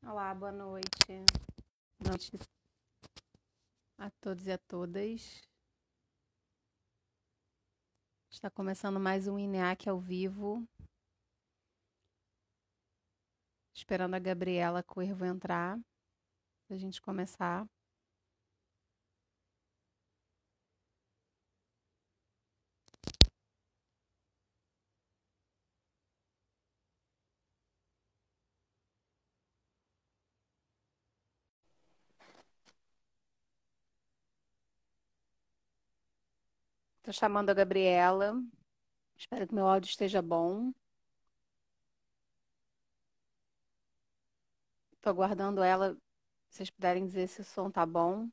Olá, boa noite. Boa noite a todos e a todas. Está começando mais um INEAC ao vivo. Esperando a Gabriela Coervo entrar para a gente começar. Estou chamando a Gabriela. Espero que meu áudio esteja bom. Estou aguardando ela. Se vocês puderem dizer se o som tá bom.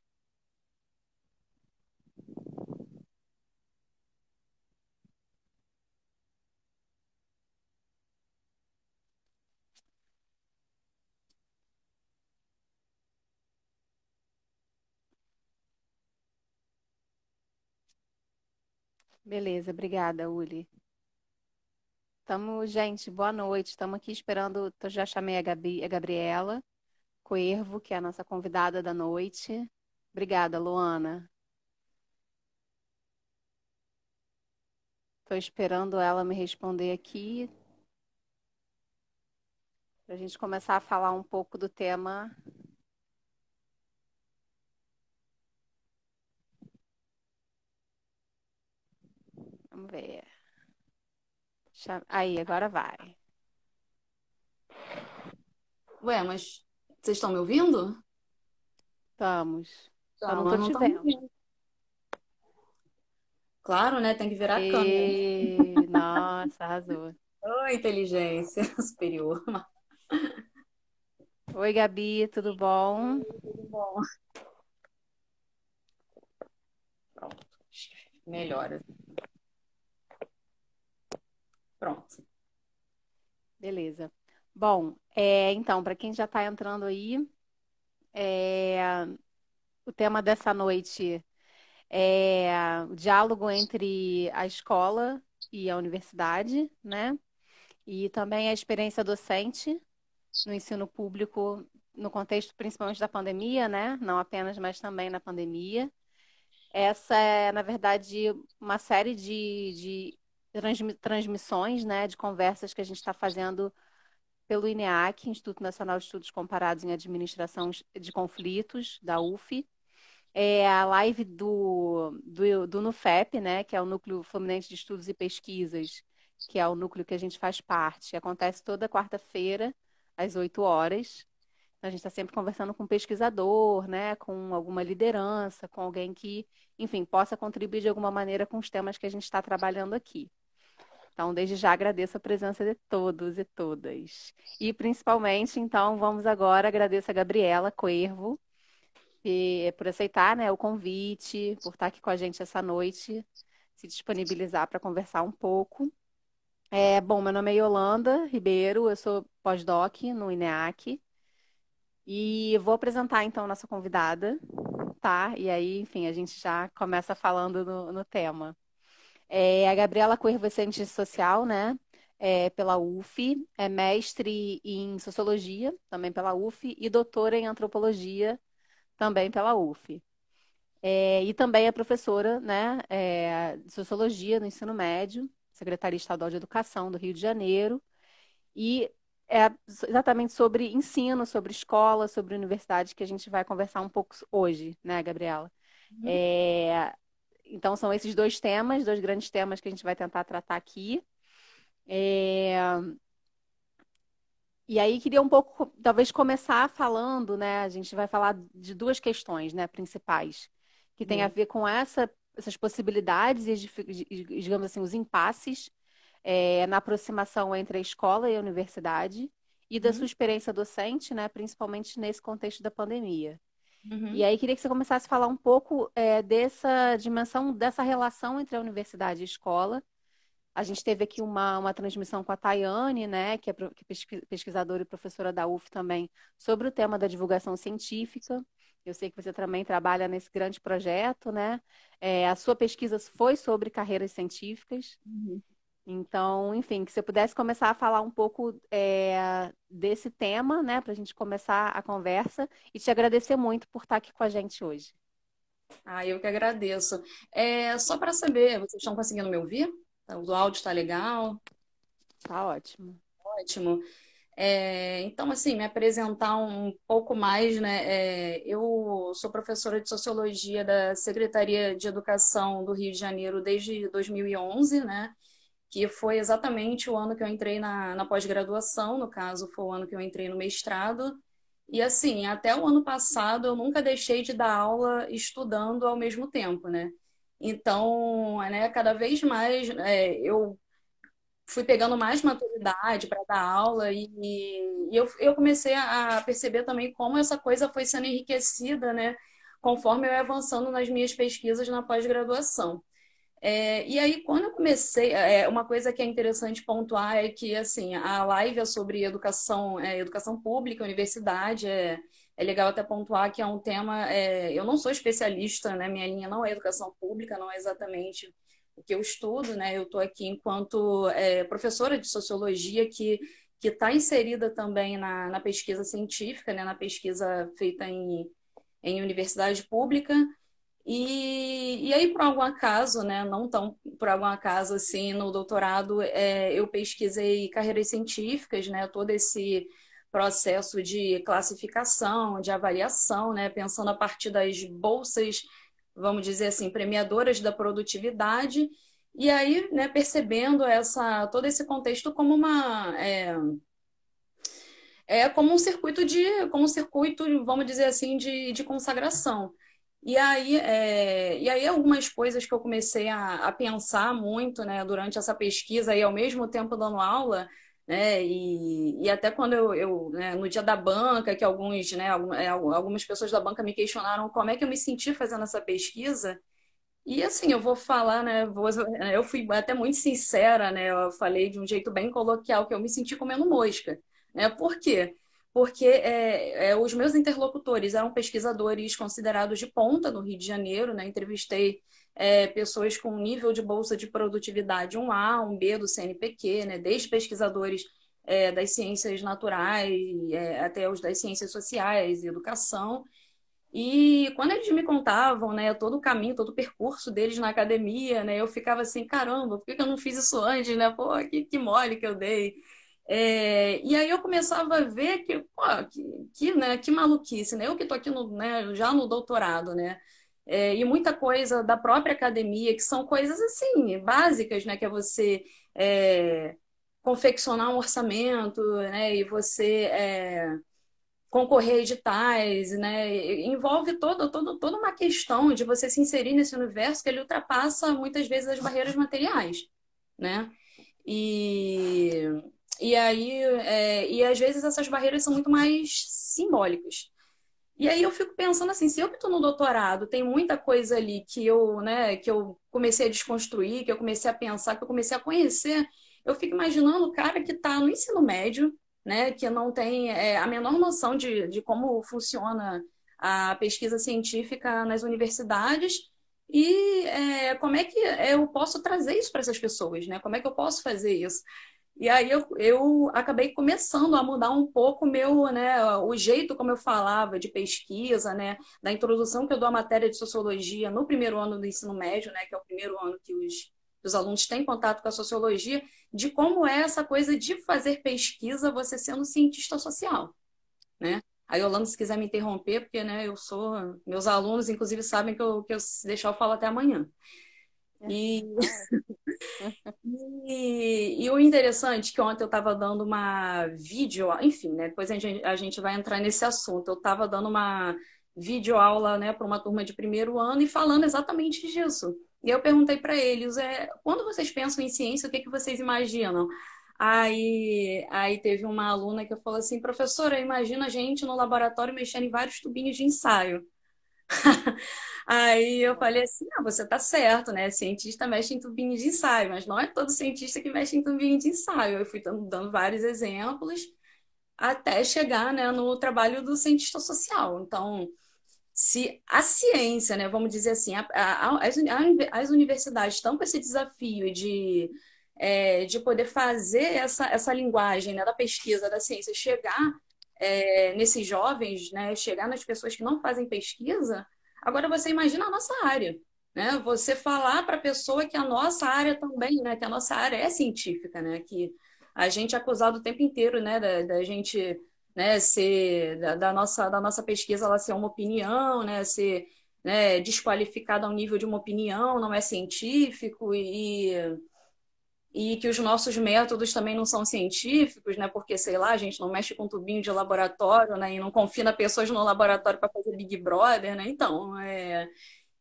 Beleza, obrigada, Uli. Gente, boa noite. Estamos aqui esperando. Eu já chamei a Gabriela Coervo, que é a nossa convidada da noite. Obrigada, Luana. Estou esperando ela me responder aqui para a gente começar a falar um pouco do tema. Vamos ver. Aí, agora vai. Ué, mas vocês estão me ouvindo? Vamos. Só não Então, eu estou não te estou me vendo. ouvindo. Claro, né? Tem que virar a câmera. Nossa, arrasou. Ô, inteligência superior. Oi, Gabi, tudo bom? Tudo bom. Pronto. Acho que melhora. Pronto. Beleza. Bom, então, para quem já está entrando aí, o tema dessa noite é o diálogo entre a escola e a universidade, né? E também a experiência docente no ensino público, no contexto principalmente da pandemia, né? Não apenas, mas também na pandemia. Essa é, na verdade, uma série de transmissões, né? De conversas que a gente está fazendo pelo INEAC, Instituto Nacional de Estudos Comparados em Administração de Conflitos, da UF. É a live do NUFEP, né? Que é o Núcleo Fluminense de Estudos e Pesquisas, que é o núcleo que a gente faz parte. Acontece toda quarta-feira, às 8 horas. A gente está sempre conversando com um pesquisador, né, com alguma liderança, com alguém que, enfim, possa contribuir de alguma maneira com os temas que a gente está trabalhando aqui. Então, desde já agradeço a presença de todos e todas. E principalmente, então, vamos agora agradecer a Gabriela Coervo por aceitar, né, o convite, por estar aqui com a gente essa noite, se disponibilizar para conversar um pouco. Bom, meu nome é Yolanda Ribeiro, eu sou pós-doc no INEAC. E vou apresentar então nossa convidada, tá? E aí, enfim, a gente já começa falando no tema. A Gabriela Coelho é cientista social, né? Pela UF, é mestre em sociologia, também pela UF, e doutora em antropologia, também pela UF. E também é professora, né, de sociologia no ensino médio, Secretaria Estadual de Educação do Rio de Janeiro. E é exatamente sobre ensino, sobre escola, sobre universidade que a gente vai conversar um pouco hoje, né, Gabriela? Uhum. É, Então, são esses dois temas, dois grandes temas que a gente vai tentar tratar aqui. É, E aí, queria um pouco, talvez, começar falando, né? A gente vai falar de duas questões, né, principais, que tem a Uhum. ver com essas possibilidades e, digamos assim, os impasses na aproximação entre a escola e a universidade e da sua Uhum. experiência docente, né, principalmente nesse contexto da pandemia. E Uhum. aí queria que você começasse a falar um pouco dessa dimensão, dessa relação entre a universidade e a escola. A gente teve aqui uma transmissão com a Tayane, né, que é pesquisadora e professora da UF também, sobre o tema da divulgação científica. Eu sei que você também trabalha nesse grande projeto, né? A sua pesquisa foi sobre carreiras científicas. Uhum. Então, enfim, que você pudesse começar a falar um pouco desse tema, né, para a gente começar a conversa e te agradecer muito por estar aqui com a gente hoje. Ah, eu que agradeço. Só para saber, vocês estão conseguindo me ouvir? O áudio está legal? Tá ótimo. Ótimo. Então, assim, me apresentar um pouco mais, né? Eu sou professora de Sociologia da Secretaria de Educação do Rio de Janeiro desde 2011, né? Que foi exatamente o ano que eu entrei na pós-graduação, no caso, foi o ano que eu entrei no mestrado. E, assim, até o ano passado eu nunca deixei de dar aula estudando ao mesmo tempo, né? Então, né, cada vez mais eu fui pegando mais maturidade para dar aula e eu comecei a perceber também como essa coisa foi sendo enriquecida, né, conforme eu ia avançando nas minhas pesquisas na pós-graduação. E aí, quando eu comecei, uma coisa que é interessante pontuar é que, assim, a live é sobre educação, educação pública, universidade, é legal até pontuar que é um tema, eu não sou especialista, né, minha linha não é educação pública, não é exatamente o que eu estudo, né, eu estou aqui enquanto professora de sociologia que está inserida também na pesquisa científica, né, na pesquisa feita em universidade pública, e aí, por algum acaso, né, não tão por algum acaso assim, no doutorado, eu pesquisei carreiras científicas, né, todo esse processo de classificação, de avaliação, né, pensando a partir das bolsas, vamos dizer assim, premiadoras da produtividade, e aí, né, percebendo todo esse contexto como como um circuito vamos dizer assim, de consagração. E aí algumas coisas que eu comecei a pensar muito, né, durante essa pesquisa e ao mesmo tempo dando aula, né, e até quando né, no dia da banca, que algumas pessoas da banca me questionaram como é que eu me senti fazendo essa pesquisa, e assim, eu vou falar, né, eu fui até muito sincera, né, eu falei de um jeito bem coloquial que eu me senti comendo mosca, né, por quê? Porque os meus interlocutores eram pesquisadores considerados de ponta no Rio de Janeiro, né, entrevistei pessoas com nível de bolsa de produtividade 1A, 1B do CNPq, né, desde pesquisadores das ciências naturais até os das ciências sociais e educação, e quando eles me contavam, né, todo o caminho, todo o percurso deles na academia, né, eu ficava assim, caramba, por que que eu não fiz isso antes, né? Pô, que mole que eu dei. E aí eu começava a ver que, pô, né, que maluquice, né? Eu que tô aqui né, já no doutorado, né? E muita coisa da própria academia, que são coisas assim, básicas, né? Que é você confeccionar um orçamento, né? E você concorrer a editais, né? Envolve toda uma questão de você se inserir nesse universo que ele ultrapassa muitas vezes as barreiras materiais, né? E, e aí, e às vezes essas barreiras são muito mais simbólicas. E aí eu fico pensando assim, se eu que estou no doutorado, tem muita coisa ali que eu comecei a desconstruir, que eu comecei a pensar, que eu comecei a conhecer, eu fico imaginando o cara que está no ensino médio, né, que não tem a menor noção de como funciona a pesquisa científica nas universidades e como é que eu posso trazer isso para essas pessoas, né? Como é que eu posso fazer isso? E aí eu acabei começando a mudar um pouco né, o jeito como eu falava de pesquisa, né, da introdução que eu dou à matéria de sociologia no primeiro ano do ensino médio, né, que é o primeiro ano que os alunos têm contato com a sociologia, de como é essa coisa de fazer pesquisa você sendo cientista social, né? Aí, Yolanda, se quiser me interromper, porque, né, meus alunos, inclusive, sabem que se deixar eu falo até amanhã. E e o interessante é que ontem eu estava dando uma vídeo, enfim, né? Depois a gente vai entrar nesse assunto. Eu estava dando uma videoaula, né, para uma turma de primeiro ano e falando exatamente disso. E eu perguntei para eles, quando vocês pensam em ciência, o que que vocês imaginam? Aí teve uma aluna que falou assim, professora, imagina a gente no laboratório mexendo em vários tubinhos de ensaio. Aí eu falei assim, você tá certo, né? Cientista mexe em tubinho de ensaio, mas não é todo cientista que mexe em tubinho de ensaio. Eu fui dando vários exemplos até chegar, né, no trabalho do cientista social. Então, se a ciência, né, vamos dizer assim, as universidades estão com esse desafio de poder fazer essa linguagem, né, da pesquisa, da ciência, chegar nesses jovens, né, chegar nas pessoas que não fazem pesquisa. Agora você imagina a nossa área, né? Você falar para a pessoa que a nossa área também, né, que a nossa área é científica, né, que a gente é acusado o tempo inteiro, né, da gente, né, ser da nossa pesquisa ela ser uma opinião, né, ser, né, desqualificada ao nível de uma opinião, não é científico e que os nossos métodos também não são científicos, né? Porque, sei lá, a gente não mexe com tubinho de laboratório, né? E não confina pessoas no laboratório para fazer Big Brother, né? Então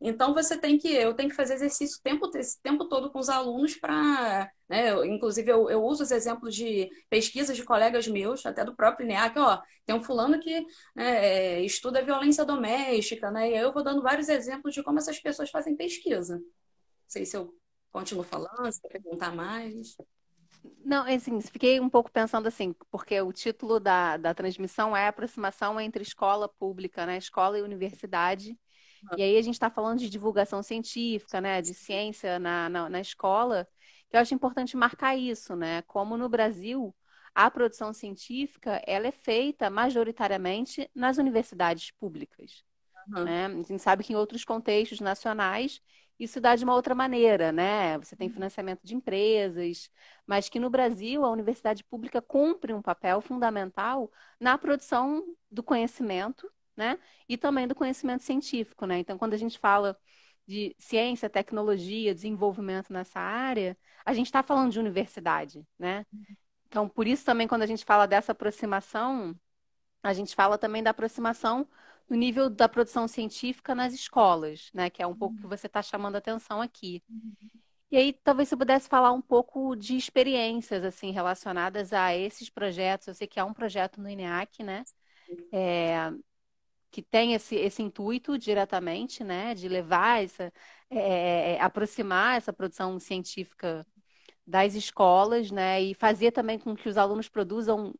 eu tenho que fazer exercício esse tempo todo com os alunos para, né? Inclusive eu uso os exemplos de pesquisas de colegas meus, até do próprio INEAC, ó, tem um fulano que, né, estuda violência doméstica, né? E aí eu vou dando vários exemplos de como essas pessoas fazem pesquisa. Não sei se eu continuo falando, se quer perguntar mais. Não, assim, fiquei um pouco pensando assim, porque o título da transmissão é aproximação entre escola pública, né? Escola e universidade. E aí a gente está falando de divulgação científica, né? De ciência na escola, que eu acho importante marcar isso, né? Como no Brasil, a produção científica, ela é feita majoritariamente nas universidades públicas, Uhum. né? A gente sabe que em outros contextos nacionais isso dá de uma outra maneira, né? Você tem financiamento de empresas, mas que no Brasil a universidade pública cumpre um papel fundamental na produção do conhecimento, né? E também do conhecimento científico, né? Então, quando a gente fala de ciência, tecnologia, desenvolvimento nessa área, a gente está falando de universidade, né? Então, por isso também, quando a gente fala dessa aproximação, a gente fala também da aproximação do nível da produção científica nas escolas, né? Que é um pouco que você está chamando a atenção aqui. E aí, talvez você pudesse falar um pouco de experiências, assim, relacionadas a esses projetos. Eu sei que há um projeto no INEAC, né? Que tem esse intuito diretamente, né? De levar aproximar essa produção científica das escolas, né? E fazer também com que os alunos produzam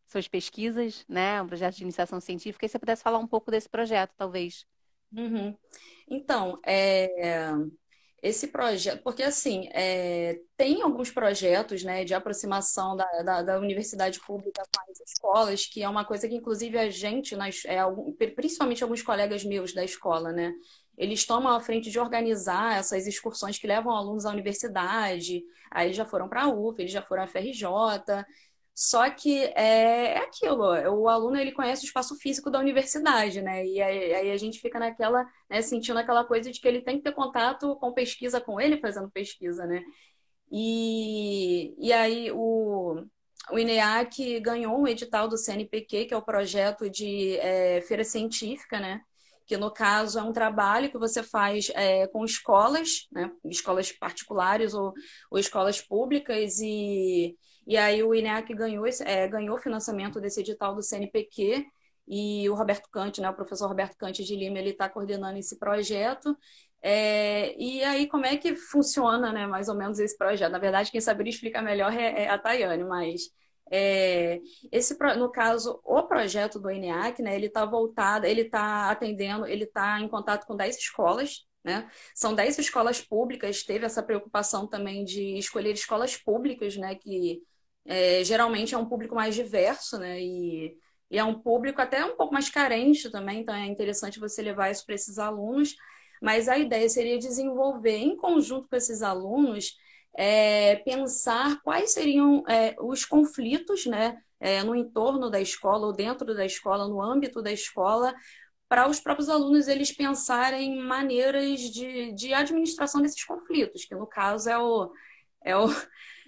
suas pesquisas, né? Um projeto de iniciação científica. E você pudesse falar um pouco desse projeto, talvez. Uhum. Então, esse projeto, porque assim, tem alguns projetos, né, de aproximação da universidade pública com as escolas, que é uma coisa que, inclusive, a gente, principalmente alguns colegas meus da escola, né, eles tomam a frente de organizar essas excursões que levam alunos à universidade, aí eles já foram para a UF, eles já foram à FRJ, só que é aquilo, o aluno ele conhece o espaço físico da universidade, né? E aí a gente fica naquela, né, sentindo aquela coisa de que ele tem que ter contato com pesquisa com ele fazendo pesquisa, né? E aí o INEAC ganhou um edital do CNPq, que é o projeto de feira científica, né? Que no caso é um trabalho que você faz com escolas, né? Escolas particulares ou escolas públicas, e aí o INEAC ganhou financiamento desse edital do CNPq, e o Roberto Cante, né, o professor Roberto Cante de Lima, ele está coordenando esse projeto. E aí, como é que funciona, né, mais ou menos esse projeto? Na verdade, quem saberia explicar melhor é a Tayane, mas no caso, o projeto do ENEAC, né, ele está voltado, ele está atendendo, ele está em contato com 10 escolas, né? São 10 escolas públicas, teve essa preocupação também de escolher escolas públicas, né, que geralmente é um público mais diverso, né, e é um público até um pouco mais carente também, então é interessante você levar isso para esses alunos. Mas a ideia seria desenvolver, em conjunto com esses alunos, pensar quais seriam os conflitos, né, no entorno da escola, ou dentro da escola, no âmbito da escola, para os próprios alunos eles pensarem maneiras de administração desses conflitos, que no caso é o,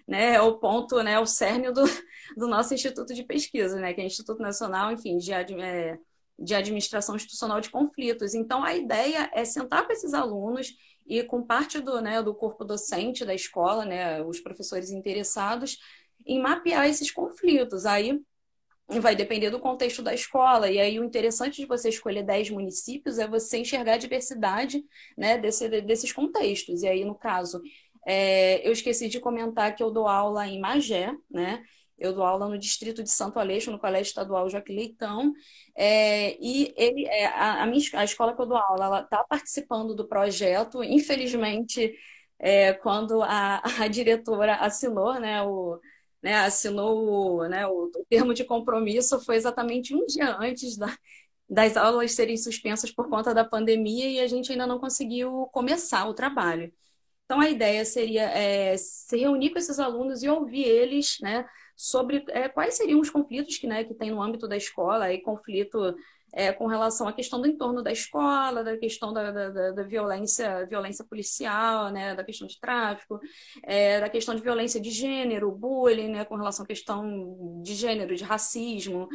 né, é o ponto, né, o cerne do nosso Instituto de Pesquisa, né, que é o Instituto Nacional, enfim, de Administração Institucional de Conflitos. Então, a ideia é sentar com esses alunos e com parte do corpo docente da escola, né, os professores interessados, em mapear esses conflitos. Aí vai depender do contexto da escola. E aí o interessante de você escolher 10 municípios é você enxergar a diversidade, né, desses contextos. E aí, no caso, eu esqueci de comentar que eu dou aula em Magé, né? Eu dou aula no distrito de Santo Aleixo, no Colégio Estadual Joaquim Leitão, e a escola que eu dou aula, ela está participando do projeto. Infelizmente, quando a diretora assinou, o termo de compromisso, foi exatamente um dia antes das aulas serem suspensas por conta da pandemia e a gente ainda não conseguiu começar o trabalho. Então, a ideia seria se reunir com esses alunos e ouvir eles, né, sobre quais seriam os conflitos que tem no âmbito da escola, e conflito com relação à questão do entorno da escola, da questão da violência policial, né, da questão de tráfico, da questão de violência de gênero, bullying, né, com relação à questão de gênero, de racismo.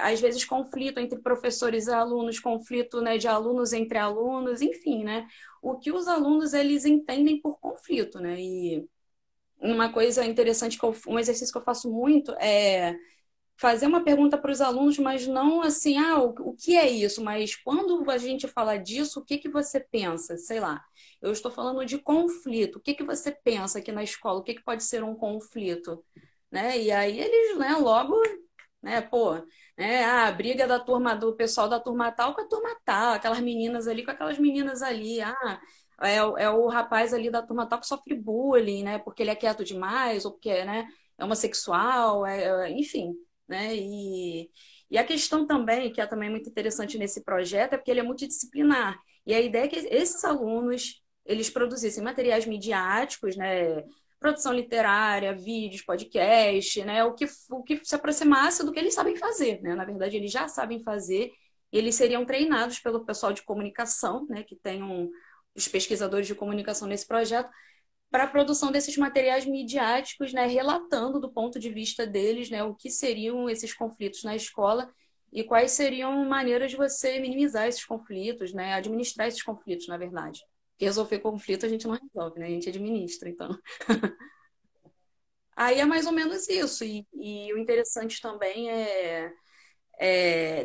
Às vezes conflito entre professores e alunos, conflito, né, de alunos entre alunos, enfim, né? O que os alunos eles entendem por conflito, né? E uma coisa interessante um exercício que eu faço muito é fazer uma pergunta para os alunos, mas não assim, o que é isso? Mas quando a gente fala disso, o que que você pensa? Sei lá, eu estou falando de conflito. O que que você pensa aqui na escola? O que que pode ser um conflito? Né? E aí eles, né, logo, né, pô, né, a briga da turma, do pessoal da turma tal com a turma tal, aquelas meninas ali com aquelas meninas ali, é o rapaz ali da turma tal que sofre bullying, né, porque ele é quieto demais, ou porque, né, é homossexual, enfim, né, e a questão também, que é também muito interessante nesse projeto, é porque ele é multidisciplinar, e a ideia é que esses alunos, eles produzissem materiais midiáticos, né, produção literária, vídeos, podcast, né? O que se aproximasse do que eles sabem fazer, né? Na verdade, eles já sabem fazer e eles seriam treinados pelo pessoal de comunicação, né? Que tem os pesquisadores de comunicação nesse projeto, para a produção desses materiais midiáticos, né? Relatando do ponto de vista deles, né? O que seriam esses conflitos na escola e quais seriam maneiras de você minimizar esses conflitos, né? Administrar esses conflitos, na verdade. Porque resolver conflito a gente não resolve, né? A gente administra, então. Aí é mais ou menos isso. E o interessante também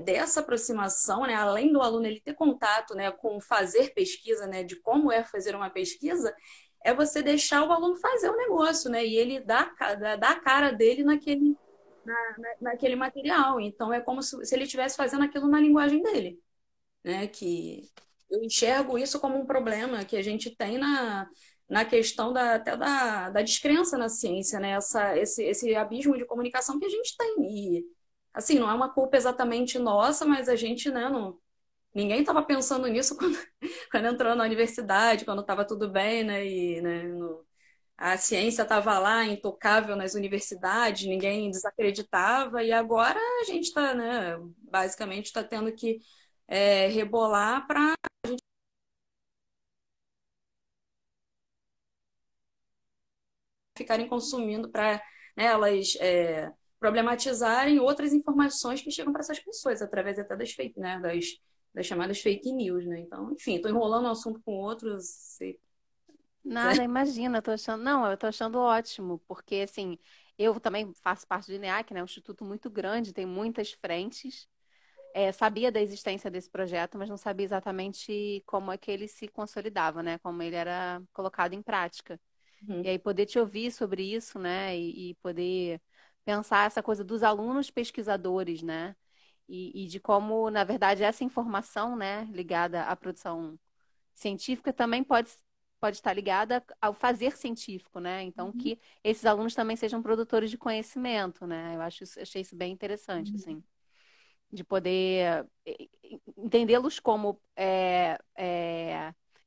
dessa aproximação, né, além do aluno ele ter contato, né, com fazer pesquisa, né, de como é fazer uma pesquisa, é você deixar o aluno fazer o negócio, né, e ele dar a cara dele naquele material. Então é como se ele estivesse fazendo aquilo na linguagem dele, né? Que eu enxergo isso como um problema que a gente tem na questão até da descrença na ciência, né? Esse abismo de comunicação que a gente tem. E, assim, não é uma culpa exatamente nossa, mas a gente, né, não, ninguém estava pensando nisso quando entrou na universidade, quando estava tudo bem, né? E, né, a ciência estava lá, intocável nas universidades, ninguém desacreditava, e agora a gente está, né, basicamente está tendo que rebolar para ficarem consumindo, para, né, elas problematizarem outras informações que chegam para essas pessoas, através até das chamadas fake news, né? Então, enfim, estou enrolando um assunto com outros. Se quiser. Nada, imagina, eu tô achando, não, eu tô achando ótimo, porque assim, eu também faço parte do INEAC, né, um instituto muito grande, tem muitas frentes. Sabia da existência desse projeto, mas não sabia exatamente como é que ele se consolidava, né, como ele era colocado em prática. E Uhum, aí poder te ouvir sobre isso, né, e poder pensar essa coisa dos alunos pesquisadores, né, e de como, na verdade, essa informação, né, ligada à produção científica também pode estar ligada ao fazer científico, né? Então, uhum, que esses alunos também sejam produtores de conhecimento, né? Achei isso bem interessante, uhum, assim, de poder entendê-los como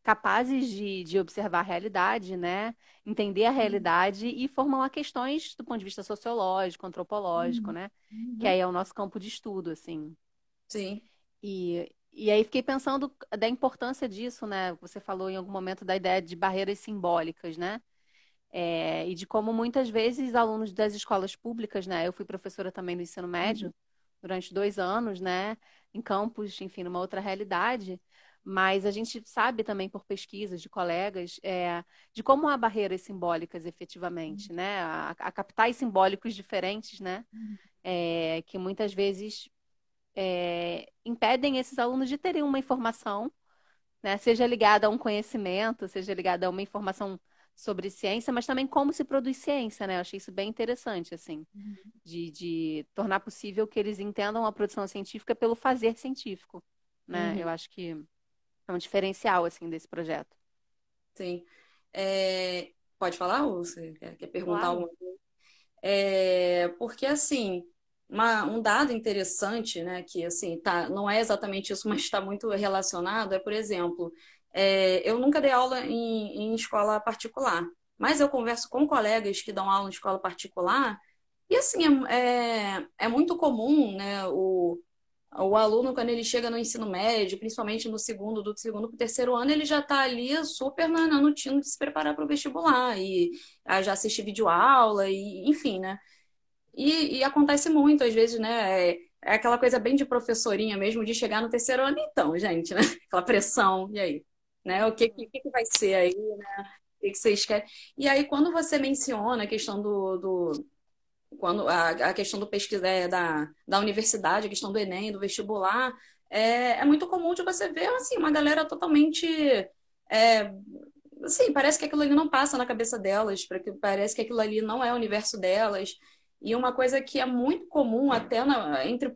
capazes de observar a realidade, né? Entender a uhum, realidade e formular questões do ponto de vista sociológico, antropológico, uhum, né? Que uhum. aí é o nosso campo de estudo, assim. Sim. E aí fiquei pensando da importância disso, né? Você falou em algum momento da ideia de barreiras simbólicas, né? E de como muitas vezes alunos das escolas públicas, né? Eu fui professora também do ensino Uhum, médio durante 2 anos, né? Em campus, enfim, numa outra realidade. Mas a gente sabe também por pesquisas de colegas de como há barreiras simbólicas efetivamente, né? Há capitais simbólicos diferentes, né? Que muitas vezes impedem esses alunos de terem uma informação, né, seja ligada a um conhecimento, seja ligada a uma informação sobre ciência, mas também como se produz ciência, né? Eu achei isso bem interessante, assim, uhum, de tornar possível que eles entendam a produção científica pelo fazer científico, né? Eu uhum. acho que é um diferencial, assim, desse projeto. Sim. Pode falar, ou você quer perguntar Claro. alguma coisa? Porque, assim, um dado interessante, né, que, assim, tá, não é exatamente isso, mas está muito relacionado, é, por exemplo, eu nunca dei aula em escola particular, mas eu converso com colegas que dão aula em escola particular, e, assim, é muito comum, né, o aluno, quando ele chega no ensino médio, principalmente no segundo, do segundo para o terceiro ano, ele já está ali super no tino de se preparar para o vestibular e já assiste videoaula, e enfim, né? E acontece muito, às vezes, né? É aquela coisa bem de professorinha mesmo, de chegar no terceiro ano, então, gente, né? Aquela pressão, e aí? Né? O que vai ser aí, né? O que vocês querem? E aí, quando você menciona a questão quando a questão do pesquisa da universidade, a questão do Enem, do vestibular, é muito comum de você ver assim, uma galera totalmente. É, assim, parece que aquilo ali não passa na cabeça delas, parece que aquilo ali não é o universo delas. E uma coisa que é muito comum até entre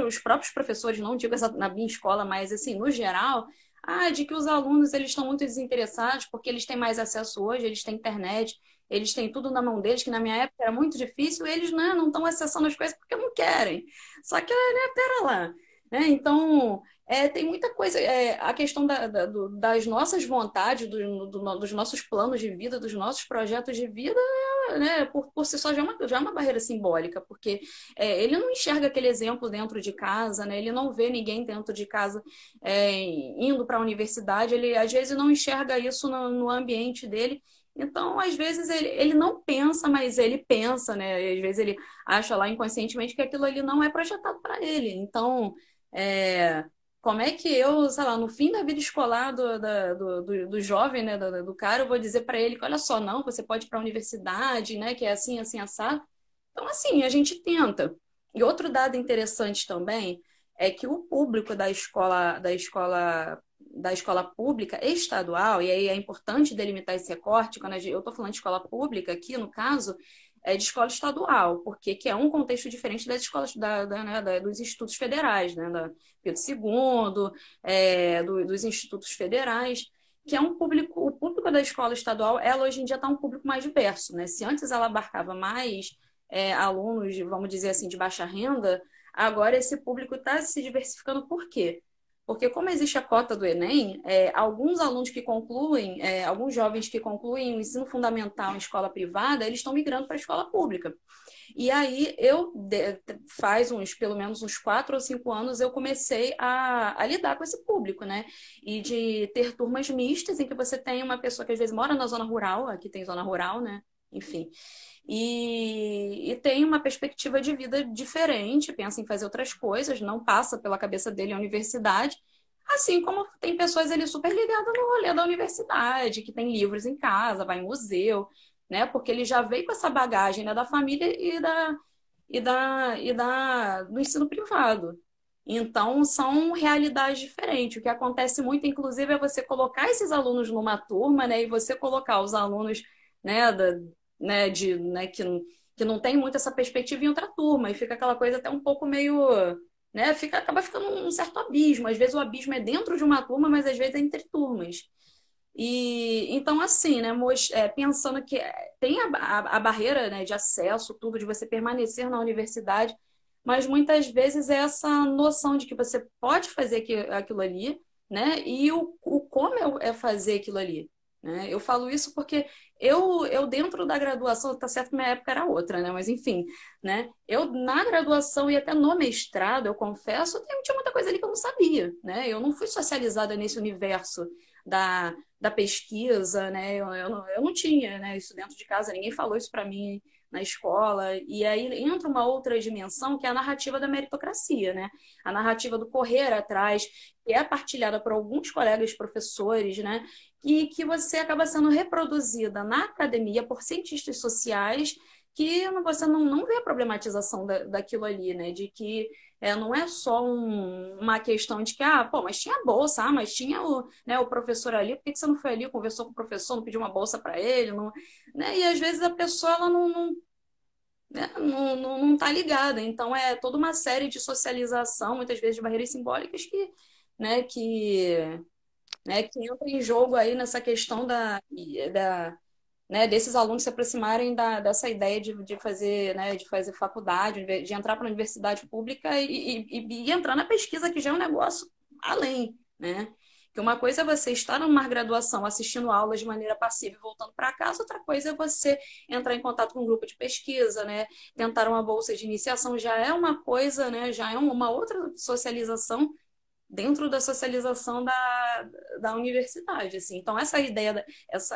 os próprios professores, não digo na minha escola, mas assim, no geral, de que os alunos eles estão muito desinteressados porque eles têm mais acesso hoje, eles têm internet, eles têm tudo na mão deles, que na minha época era muito difícil, eles, né, não estão acessando as coisas porque não querem. Só que, né, pera lá. Né? Então, tem muita coisa. A questão das nossas vontades, dos nossos planos de vida, dos nossos projetos de vida, né, por si só já é uma barreira simbólica, porque ele não enxerga aquele exemplo dentro de casa, né? Ele não vê ninguém dentro de casa indo para a universidade, ele às vezes não enxerga isso no ambiente dele. Então, às vezes, ele não pensa, mas ele pensa, né? E, às vezes ele acha lá inconscientemente que aquilo ali não é projetado para ele. Então, é, como é que eu, sei lá, no fim da vida escolar do jovem, né, do cara, eu vou dizer para ele que, olha só, não, você pode ir para a universidade, né, que é assim, assim, assado. Então, assim, a gente tenta. E outro dado interessante também é que o público da escola pública estadual, e aí é importante delimitar esse recorte, quando eu estou falando de escola pública aqui, no caso, de escola estadual, porque que é um contexto diferente das escolas né, dos institutos federais, né, da Pedro II, dos institutos federais, que é o público da escola estadual, ela hoje em dia está um público mais diverso, né? Se antes ela abarcava mais alunos, vamos dizer assim, de baixa renda, agora esse público está se diversificando por quê? Porque como existe a cota do Enem, alguns alunos que concluem, alguns jovens que concluem o ensino fundamental em escola privada, eles estão migrando para a escola pública. E aí faz pelo menos uns 4 ou 5 anos, eu comecei a lidar com esse público, né? E de ter turmas mistas em que você tem uma pessoa que às vezes mora na zona rural, aqui tem zona rural, né? Enfim. E tem uma perspectiva de vida diferente, pensa em fazer outras coisas, não passa pela cabeça dele a universidade. Assim como tem pessoas ali super ligadas no rolê da universidade, que tem livros em casa, vai em museu, né? Porque ele já veio com essa bagagem, né, da família do ensino privado. Então, são realidades diferentes. O que acontece muito, inclusive, é você colocar esses alunos numa turma, né, e você colocar os alunos, né, que não tem muito essa perspectiva em outra turma, e fica aquela coisa até um pouco meio, né, acaba ficando um certo abismo. Às vezes o abismo é dentro de uma turma, mas às vezes é entre turmas. E então, assim, né, pensando que tem a barreira, né, de acesso, tudo, de você permanecer na universidade, mas muitas vezes é essa noção de que você pode fazer aquilo ali, né, e o como é fazer aquilo ali. Né? Eu falo isso porque eu dentro da graduação, tá certo que minha época era outra, né? Mas enfim, né? Eu na graduação e até no mestrado, eu confesso, tinha muita coisa ali que eu não sabia, né? Eu não fui socializada nesse universo da pesquisa, né? Eu não tinha, né, isso dentro de casa, ninguém falou isso para mim na escola. E aí entra uma outra dimensão que é a narrativa da meritocracia, né? A narrativa do correr atrás, que é partilhada por alguns colegas professores, né? E que você acaba sendo reproduzida na academia por cientistas sociais que você não vê a problematização daquilo ali, né? De que não é só uma questão de que, pô, mas tinha bolsa, mas tinha o professor ali, por que você não foi ali, conversou com o professor, não pediu uma bolsa para ele, não, né? E às vezes a pessoa ela não tá ligada. Então é toda uma série de socialização, muitas vezes de barreiras simbólicas que, né, né, que entra em jogo aí nessa questão né, desses alunos se aproximarem dessa ideia de fazer, né, de fazer faculdade, de entrar para a universidade pública e entrar na pesquisa, que já é um negócio além, né? Que uma coisa é você estar numa graduação assistindo aulas de maneira passiva e voltando para casa, outra coisa é você entrar em contato com um grupo de pesquisa, né? Tentar uma bolsa de iniciação já é uma coisa, né? Já é uma outra socialização dentro da socialização da universidade, assim. Então, essa ideia,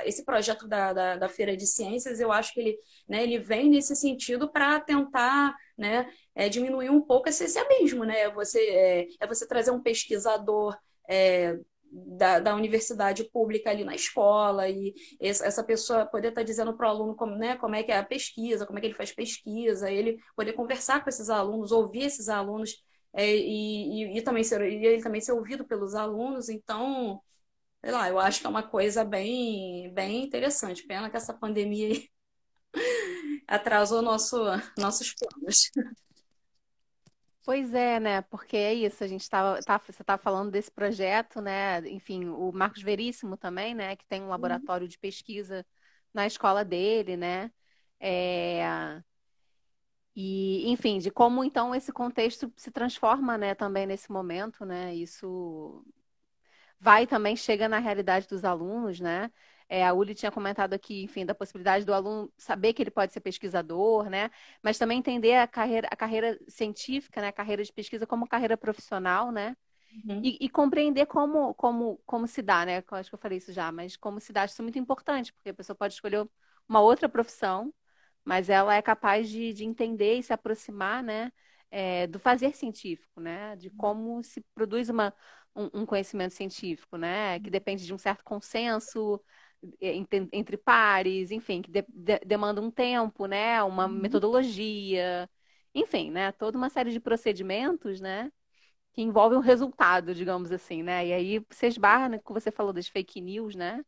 esse projeto da Feira de Ciências, eu acho que ele, né, ele vem nesse sentido para tentar, né, diminuir um pouco esse abismo, né? Você trazer um pesquisador da universidade pública ali na escola e essa pessoa poder estar dizendo para o aluno como, né, como é que é a pesquisa, como é que ele faz pesquisa, ele poder conversar com esses alunos, ouvir esses alunos e ele também ser ouvido pelos alunos. Então, sei lá, eu acho que é uma coisa bem interessante. Pena que essa pandemia aí atrasou nossos planos. Pois é, né? Porque é isso, a gente você estava falando desse projeto, né? Enfim, o Marcos Veríssimo também, né? Que tem um laboratório de pesquisa na escola dele, né? É, e, enfim, de como então esse contexto se transforma, né? Também nesse momento, né? Isso vai também, chega na realidade dos alunos, né? A Uli tinha comentado aqui, enfim, da possibilidade do aluno saber que ele pode ser pesquisador, né? Mas também entender a carreira científica, né? A carreira de pesquisa como carreira profissional, né? Uhum, E compreender como se dá, né? Eu acho que eu falei isso já, mas como se dá, isso é muito importante, porque a pessoa pode escolher uma outra profissão, mas ela é capaz de entender e se aproximar, né? Do fazer científico, né? De como se produz um conhecimento científico, né? Que depende de um certo consenso entre pares, enfim, que demanda um tempo, né? Uma uhum, metodologia, enfim, né? Toda uma série de procedimentos, né? Que envolve um resultado, digamos assim, né? E aí você esbarra, né, que você falou das fake news, né?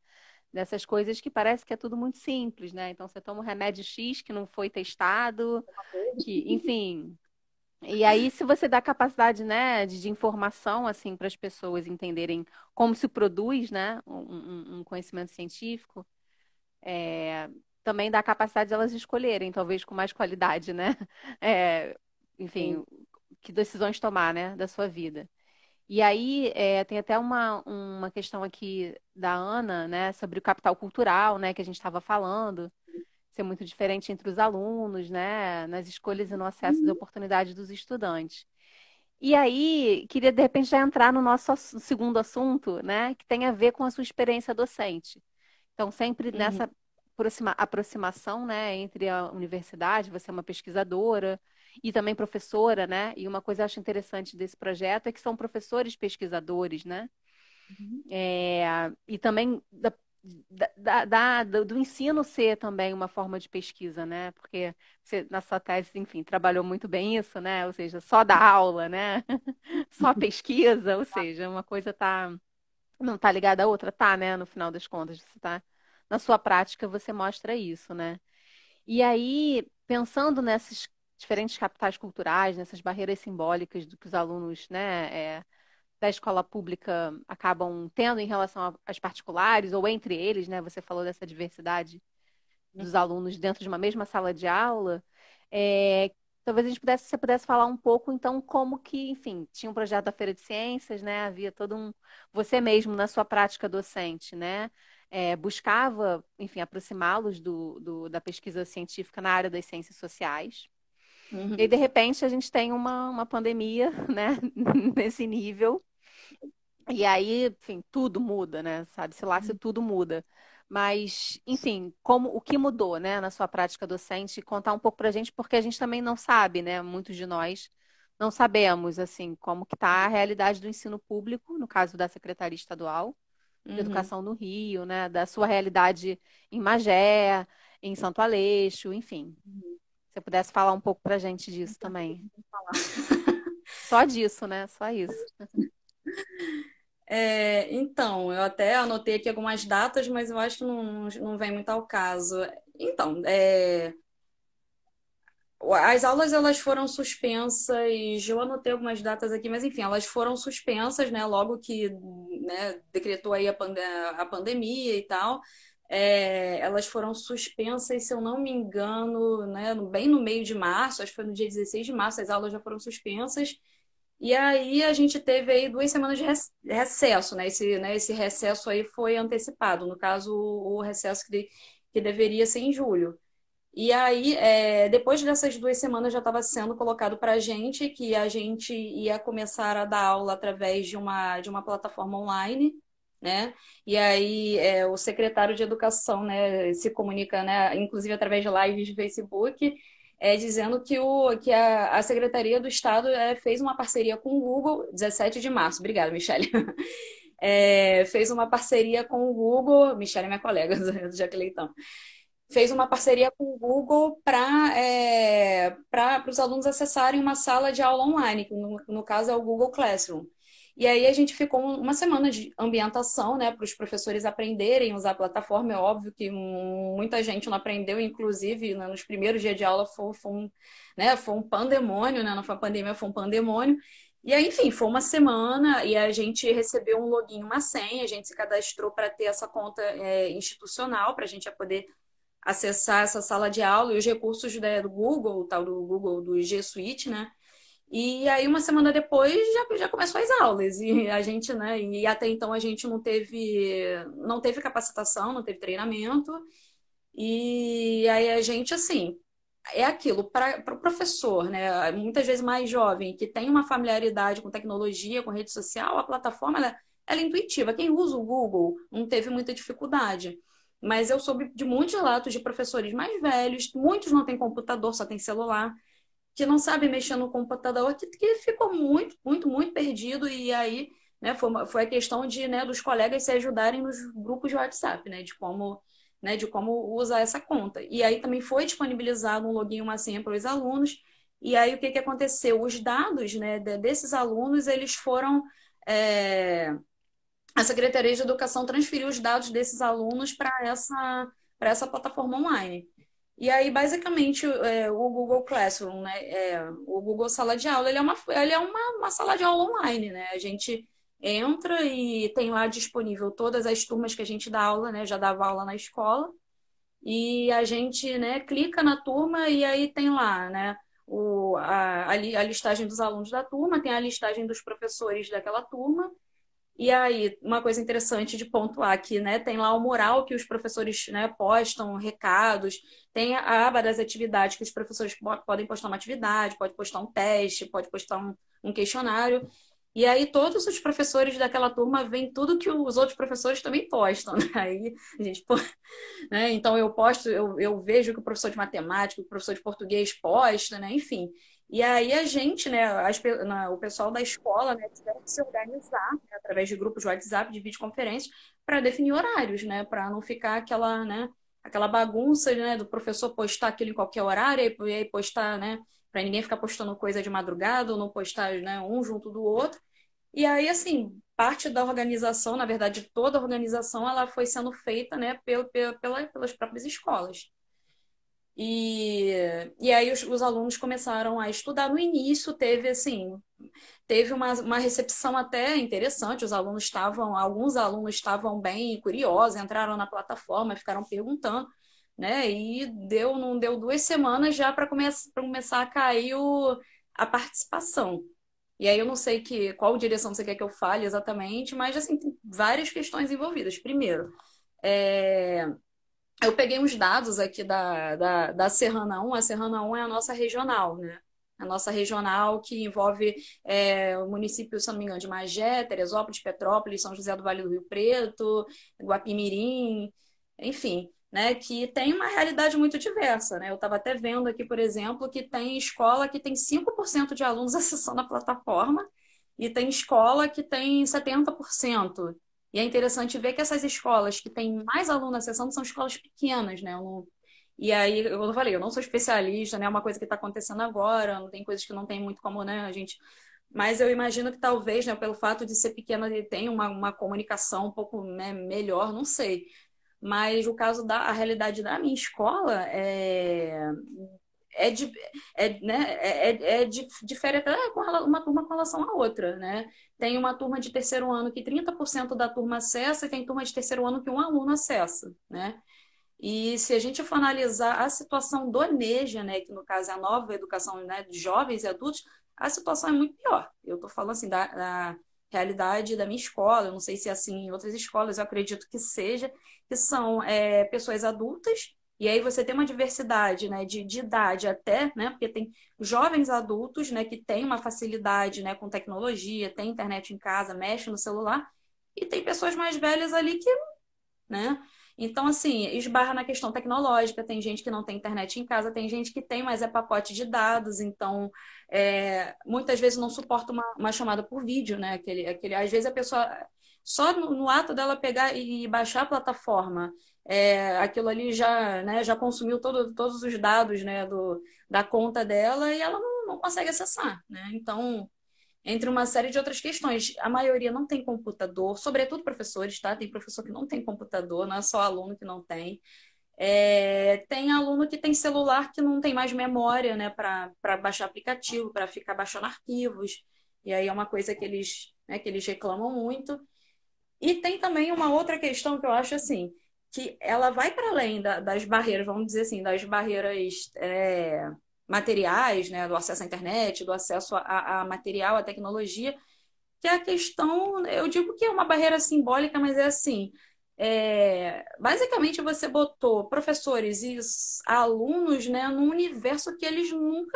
Dessas coisas que parece que é tudo muito simples, né? Então você toma um remédio X que não foi testado, que, enfim. E aí, se você dá capacidade, né, de informação, assim, para as pessoas entenderem como se produz, né, um conhecimento científico, também dá a capacidade de elas escolherem, talvez com mais qualidade, né? É, sim. enfim, que decisões tomar, né, da sua vida. E aí, tem até uma questão aqui da Ana, né, sobre o capital cultural, né, que a gente estava falando, ser muito diferente entre os alunos, né, nas escolhas e no acesso às Uhum, oportunidades dos estudantes. E aí, queria de repente já entrar no nosso segundo assunto, né, que tem a ver com a sua experiência docente. Então, sempre uhum, nessa aproximação, né, entre a universidade, você é uma pesquisadora e também professora, né? E uma coisa que eu acho interessante desse projeto é que são professores pesquisadores, né? uhum, E também do ensino ser também uma forma de pesquisa, né? Porque você, na sua tese, enfim, trabalhou muito bem isso, né? Ou seja, só dar aula, né? Só pesquisa, ou seja, uma coisa não tá ligada à outra, tá, né? No final das contas, você tá na sua prática, você mostra isso, né? E aí, pensando nessas diferentes capitais culturais, nessas barreiras simbólicas do que os alunos, né, da escola pública acabam tendo em relação às particulares, ou entre eles, né? Você falou dessa diversidade dos alunos dentro de uma mesma sala de aula. É, talvez você pudesse falar um pouco, então, como que, enfim, tinha um projeto da Feira de Ciências, né? Havia todo você mesmo na sua prática docente, né? Buscava, enfim, aproximá-los da pesquisa científica na área das ciências sociais. E aí, uhum, de repente, a gente tem uma pandemia, né? Nesse nível. E aí, enfim, tudo muda, né? Sabe-se lá se tudo muda. Mas, enfim, o que mudou, né, na sua prática docente, contar um pouco pra gente, porque a gente também não sabe, né? Muitos de nós não sabemos, assim, como que está a realidade do ensino público, no caso da Secretaria Estadual de uhum. Educação no Rio, né? Da sua realidade em Magé, em Santo Aleixo, enfim. Se você pudesse falar um pouco pra gente disso também. Só disso, né? Só isso. Então, eu até anotei aqui algumas datas, mas eu acho que não vem muito ao caso. Então, as aulas elas foram suspensas, eu anotei algumas datas aqui, mas enfim, elas foram suspensas, né? Logo que né, decretou aí a pandemia e tal, elas foram suspensas, se eu não me engano, né, bem no meio de março, acho que foi no dia 16 de março, as aulas já foram suspensas. E aí a gente teve aí 2 semanas de recesso, né? Esse recesso aí foi antecipado, no caso, o recesso que deveria ser em julho. E aí, depois dessas 2 semanas já estava sendo colocado para a gente que a gente ia começar a dar aula através de uma plataforma online, né? E aí o secretário de Educação, né, se comunica, né, inclusive através de lives de Facebook, dizendo que a Secretaria do Estado fez uma parceria com o Google, 17 de março. Obrigada, Michele. Fez uma parceria com o Google, Michele é minha colega, do Jaque Leitão, fez uma parceria com o Google para os alunos acessarem uma sala de aula online, que no caso é o Google Classroom. E aí a gente ficou uma semana de ambientação, né, para os professores aprenderem a usar a plataforma. É óbvio que muita gente não aprendeu, inclusive, né, nos primeiros dias de aula foi um pandemônio, né, não foi uma pandemia, foi um pandemônio. E aí, enfim, foi uma semana e a gente recebeu um login, uma senha, a gente se cadastrou para ter essa conta institucional, para a gente poder acessar essa sala de aula e os recursos, né, do Google, o tal do Google, do G Suite, né? E aí, uma semana depois, já começou as aulas. E a gente, né? E até então a gente não teve capacitação, não teve treinamento. E aí a gente, assim, é aquilo, para o professor, né? Muitas vezes mais jovem, que tem uma familiaridade com tecnologia, com rede social, a plataforma ela é intuitiva. Quem usa o Google não teve muita dificuldade. Mas eu soube de muitos relatos de professores mais velhos, muitos não têm computador, só têm celular, que não sabem mexer no computador, que ficou muito, muito, muito perdido. E aí, né, foi a questão né, dos colegas se ajudarem nos grupos de WhatsApp, né, de como usar essa conta. E aí também foi disponibilizado um login e uma senha para os alunos. E aí o que aconteceu? Os dados, né, desses alunos, eles foram. A Secretaria de Educação transferiu os dados desses alunos para essa plataforma online. E aí, basicamente, o Google Classroom, né, o Google Sala de Aula, ele é uma sala de aula online, né? A gente entra e tem lá disponível todas as turmas que a gente dá aula, né? Já dava aula na escola. E a gente, né, clica na turma e aí tem lá, né, a listagem dos alunos da turma, tem a listagem dos professores daquela turma. E aí, uma coisa interessante de pontuar aqui, né? Tem lá o mural que os professores, né, postam, recados, tem a aba das atividades que os professores podem postar uma atividade, pode postar um teste, pode postar um questionário. E aí todos os professores daquela turma veem tudo que os outros professores também postam, né? Aí, a gente, pô, né? Então eu posto, eu vejo que o professor de matemática, o professor de português posta, né? Enfim. E aí a gente, né, o pessoal da escola, né, tiveram que se organizar, né, através de grupos de WhatsApp, de videoconferência, para definir horários, né, para não ficar aquela bagunça, né, do professor postar aquilo em qualquer horário e aí postar, né, para ninguém ficar postando coisa de madrugada ou não postar, né, um junto do outro. E aí, assim, parte da organização, na verdade, toda a organização, ela foi sendo feita, né, pelas próprias escolas. E aí os alunos começaram a estudar. No início teve assim, teve uma recepção até interessante. Alguns alunos estavam bem curiosos, entraram na plataforma, ficaram perguntando, né? E não deu 2 semanas já para começar a cair a participação. E aí eu não sei qual direção você quer que eu fale exatamente, mas assim, tem várias questões envolvidas. Primeiro, é, eu peguei uns dados aqui da Serrana 1. A Serrana 1 é a nossa regional, né? A nossa regional que envolve o município, se não me engano, de Magé, Teresópolis, Petrópolis, São José do Vale do Rio Preto, Guapimirim, enfim, né? Que tem uma realidade muito diversa, né? Eu estava até vendo aqui, por exemplo, que tem escola que tem 5% de alunos acessando a plataforma e tem escola que tem 70%. E é interessante ver que essas escolas que têm mais alunos acessando são escolas pequenas, né? E aí, eu falei, eu não sou especialista, né? É uma coisa que está acontecendo agora, não tem coisas que não tem muito como, né, a gente. Mas eu imagino que talvez, né, pelo fato de ser pequena, ele tenha uma comunicação um pouco, né, melhor, não sei. Mas o caso a realidade da minha escola né, difere até com uma turma com relação à outra, né? Tem uma turma de terceiro ano que 30% da turma acessa e tem turma de terceiro ano que um aluno acessa, né? E se a gente for analisar a situação do NEJA, né, que no caso é a nova educação, né, de jovens e adultos, a situação é muito pior. Eu estou falando assim da realidade da minha escola, eu não sei se é assim em outras escolas, eu acredito que seja, que são pessoas adultas, e aí você tem uma diversidade, né, de idade até, né, porque tem jovens adultos, né, que têm uma facilidade, né, com tecnologia, tem internet em casa, mexe no celular, e tem pessoas mais velhas ali que, né? Então, assim, esbarra na questão tecnológica. Tem gente que não tem internet em casa, tem gente que tem, mas é pacote de dados. Então, muitas vezes não suporta uma chamada por vídeo, né? Às vezes a pessoa, só no ato dela pegar e baixar a plataforma, aquilo ali já, né, já consumiu todos os dados, né, da conta dela e ela não consegue acessar, né? Então, entre uma série de outras questões. A maioria não tem computador, sobretudo professores, tá? Tem professor que não tem computador, não é só aluno que não tem. Tem aluno que tem celular que não tem mais memória, né, para baixar aplicativo, para ficar baixando arquivos. E aí é uma coisa que eles reclamam muito. E tem também uma outra questão que eu acho assim, que ela vai para além das barreiras, vamos dizer assim, das barreiras materiais, né, do acesso à internet, do acesso a material, à tecnologia, que é a questão, eu digo que é uma barreira simbólica, mas é assim, basicamente você botou professores e alunos, né, num universo que eles não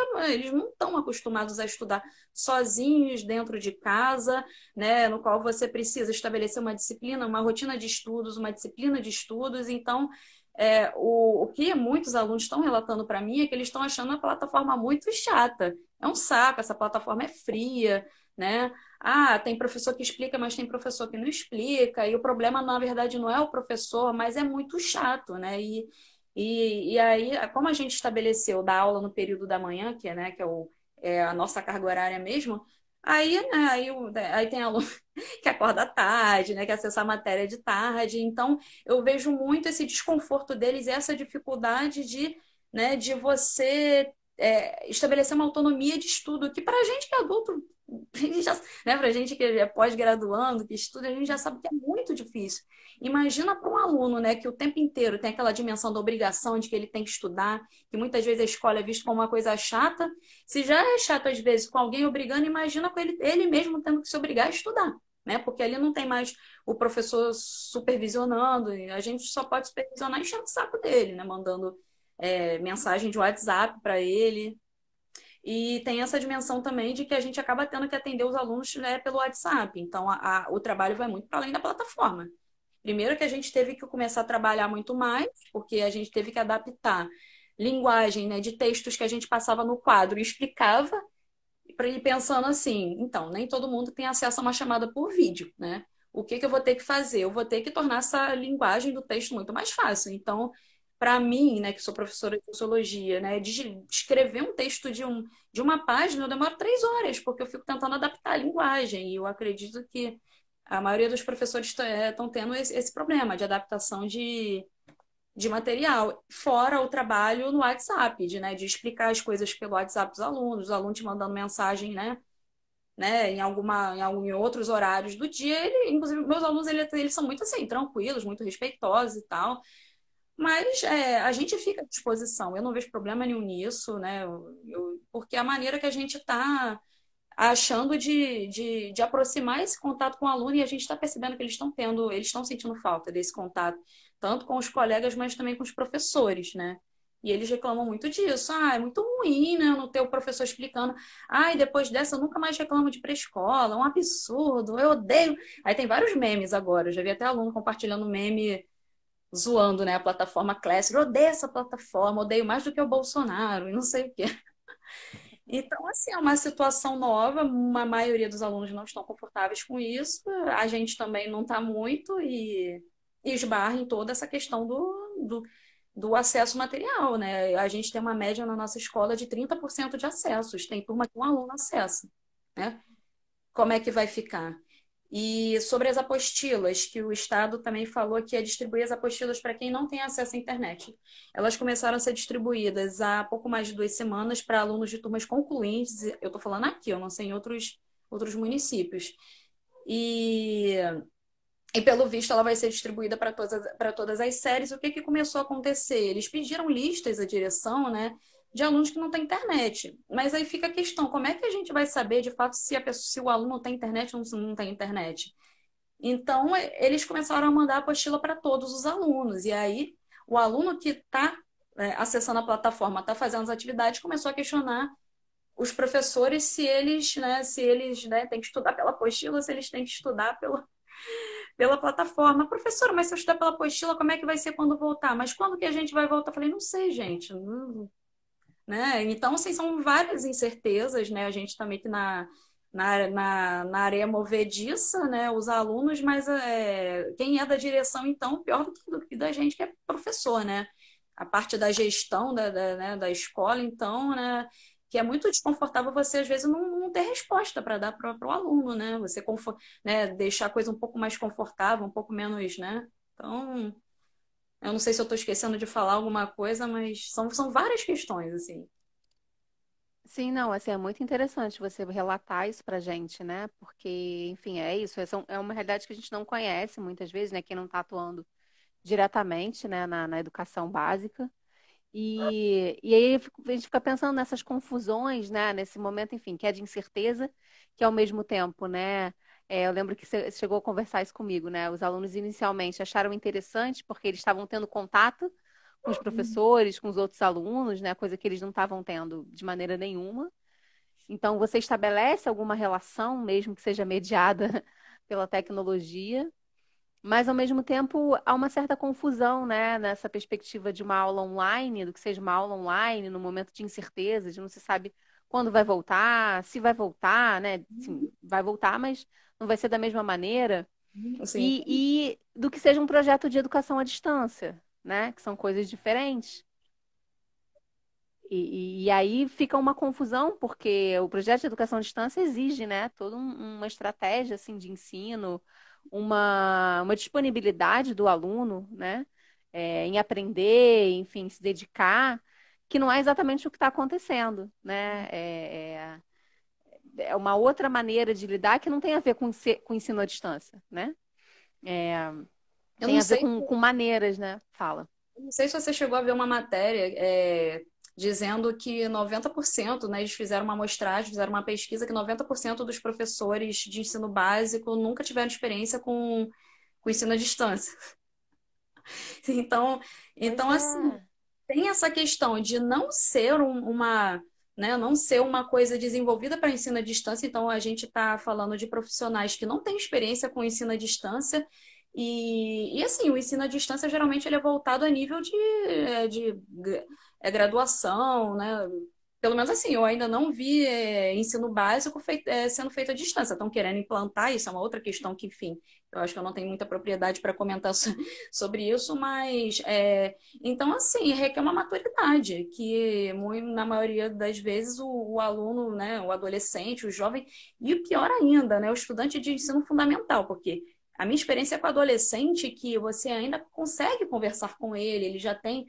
estão acostumados a estudar sozinhos dentro de casa, né, no qual você precisa estabelecer uma disciplina, uma rotina de estudos, uma disciplina de estudos, então o que muitos alunos estão relatando para mim é que eles estão achando a plataforma muito chata. É um saco, essa plataforma é fria, né? Ah, tem professor que explica, mas tem professor que não explica, e o problema, na verdade, não é o professor, mas é muito chato, né? E aí, como a gente estabeleceu da aula no período da manhã, que é a nossa carga horária mesmo, aí, né, aí tem aluno que acorda tarde, né, que acessa a matéria de tarde, então eu vejo muito esse desconforto deles e essa dificuldade né, de você estabelecer uma autonomia de estudo, que para a gente que é adulto, a gente já, né, para a gente que é pós-graduando, que estuda, a gente já sabe que é muito difícil. Imagina para um aluno, né, que o tempo inteiro tem aquela dimensão da obrigação de que ele tem que estudar, que muitas vezes a escola é vista como uma coisa chata. Se já é chato às vezes com alguém obrigando, imagina com ele mesmo tendo que se obrigar a estudar, né? Porque ali não tem mais o professor supervisionando, e a gente só pode supervisionar enchendo o saco dele, né? Mandando mensagem de WhatsApp para ele. E tem essa dimensão também de que a gente acaba tendo que atender os alunos, né, pelo WhatsApp. Então, o trabalho vai muito para além da plataforma. Primeiro que a gente teve que começar a trabalhar muito mais, porque a gente teve que adaptar linguagem, né, de textos que a gente passava no quadro e explicava, para ir pensando assim, então, nem todo mundo tem acesso a uma chamada por vídeo, né? O que que eu vou ter que fazer? Eu vou ter que tornar essa linguagem do texto muito mais fácil. Então, para mim, né, que sou professora de sociologia, né, de escrever um texto de uma página, eu demoro 3 horas, porque eu fico tentando adaptar a linguagem. E eu acredito que a maioria dos professores estão tendo esse problema de adaptação de material, fora o trabalho no WhatsApp, de explicar as coisas pelo WhatsApp dos alunos, os alunos te mandando mensagem, em outros horários do dia. Inclusive, meus alunos, eles são muito assim, tranquilos, muito respeitosos e tal, mas a gente fica à disposição. Eu não vejo problema nenhum nisso, né? Porque a maneira que a gente está achando de aproximar esse contato com o aluno, e a gente está percebendo que eles estão sentindo falta desse contato, tanto com os colegas, mas também com os professores, né? E eles reclamam muito disso. Ah, é muito ruim, né? Não ter o professor explicando. Ah, e depois dessa eu nunca mais reclamo de pré-escola, é um absurdo, eu odeio. Aí tem vários memes agora. Eu já vi até aluno compartilhando meme zoando, né, a plataforma Classroom. Eu odeio essa plataforma, odeio mais do que o Bolsonaro, e não sei o quê. Então, assim, é uma situação nova, uma maioria dos alunos não estão confortáveis com isso, a gente também não está muito e esbarra em toda essa questão do acesso material, né? A gente tem uma média na nossa escola de 30% de acessos, tem turma que um aluno acessa, né? Como é que vai ficar? E sobre as apostilas, que o Estado também falou que ia distribuir as apostilas para quem não tem acesso à internet. Elas começaram a ser distribuídas há pouco mais de 2 semanas para alunos de turmas concluintes. Eu estou falando aqui, eu não sei em outros municípios. E, e pelo visto ela vai ser distribuída para todas as séries. O que, que começou a acontecer? Eles pediram listas à direção, né, de alunos que não têm internet. Mas aí fica a questão, como é que a gente vai saber de fato se o aluno tem internet ou não tem internet? Então, eles começaram a mandar a apostila para todos os alunos. E aí, o aluno que está acessando a plataforma, está fazendo as atividades, começou a questionar os professores se eles têm que estudar pela apostila, se eles têm que estudar pela plataforma. Professora, mas se eu estudar pela apostila, como é que vai ser quando voltar? Mas quando que a gente vai voltar? Eu falei, não sei, gente. Né? Então, assim, são várias incertezas, né? A gente está meio que na areia movediça, né? Os alunos, mas quem é da direção, então, pior do que da gente, que é professor, né? A parte da gestão né, da escola, então, né? Que é muito desconfortável você, às vezes, não ter resposta para dar para o aluno, né? Você né, deixar a coisa um pouco mais confortável, um pouco menos, né? Então, eu não sei se eu estou esquecendo de falar alguma coisa, mas são várias questões, assim. Sim, não, assim, é muito interessante você relatar isso pra gente, né? Porque, enfim, é isso, é uma realidade que a gente não conhece muitas vezes, né? Quem não está atuando diretamente, né, na educação básica. E aí a gente fica pensando nessas confusões, né? Nesse momento, enfim, que é de incerteza, que ao mesmo tempo, né? Eu lembro que você chegou a conversar isso comigo, né? Os alunos inicialmente acharam interessante porque eles estavam tendo contato com os professores, com os outros alunos, né? Coisa que eles não estavam tendo de maneira nenhuma. Então, você estabelece alguma relação, mesmo que seja mediada pela tecnologia, mas ao mesmo tempo há uma certa confusão, né, nessa perspectiva de uma aula online, do que seja uma aula online, no momento de incerteza, de não se sabe quando vai voltar, se vai voltar, né? Sim, vai voltar, mas não vai ser da mesma maneira. Assim, E do que seja um projeto de educação à distância, né? Que são coisas diferentes. E aí fica uma confusão, porque o projeto de educação à distância exige, né, toda uma estratégia assim, de ensino, uma disponibilidade do aluno, né, em aprender, enfim, se dedicar, que não é exatamente o que está acontecendo, né? É uma outra maneira de lidar que não tem a ver com ensino à distância, né? É, eu tem não a ver sei, com maneiras, né? Fala. não sei se você chegou a ver uma matéria dizendo que 90%, né, eles fizeram uma amostragem, fizeram uma pesquisa que 90% dos professores de ensino básico nunca tiveram experiência com ensino à distância. Então, Pois então assim, é. tem essa questão de não ser né, não ser uma coisa desenvolvida para ensino à distância. Então, a gente está falando de profissionais que não têm experiência com ensino à distância. E assim, o ensino à distância geralmente ele é voltado a nível de graduação, né? Pelo menos assim, eu ainda não vi ensino básico sendo feito à distância. Estão querendo implantar isso, é uma outra questão que, enfim, eu acho que eu não tenho muita propriedade para comentar sobre isso, mas então, assim, requer uma maturidade, que na maioria das vezes o aluno, né, o adolescente, o jovem, e o pior ainda, né, o estudante de ensino fundamental, porque a minha experiência com adolescente é que você ainda consegue conversar com ele já tem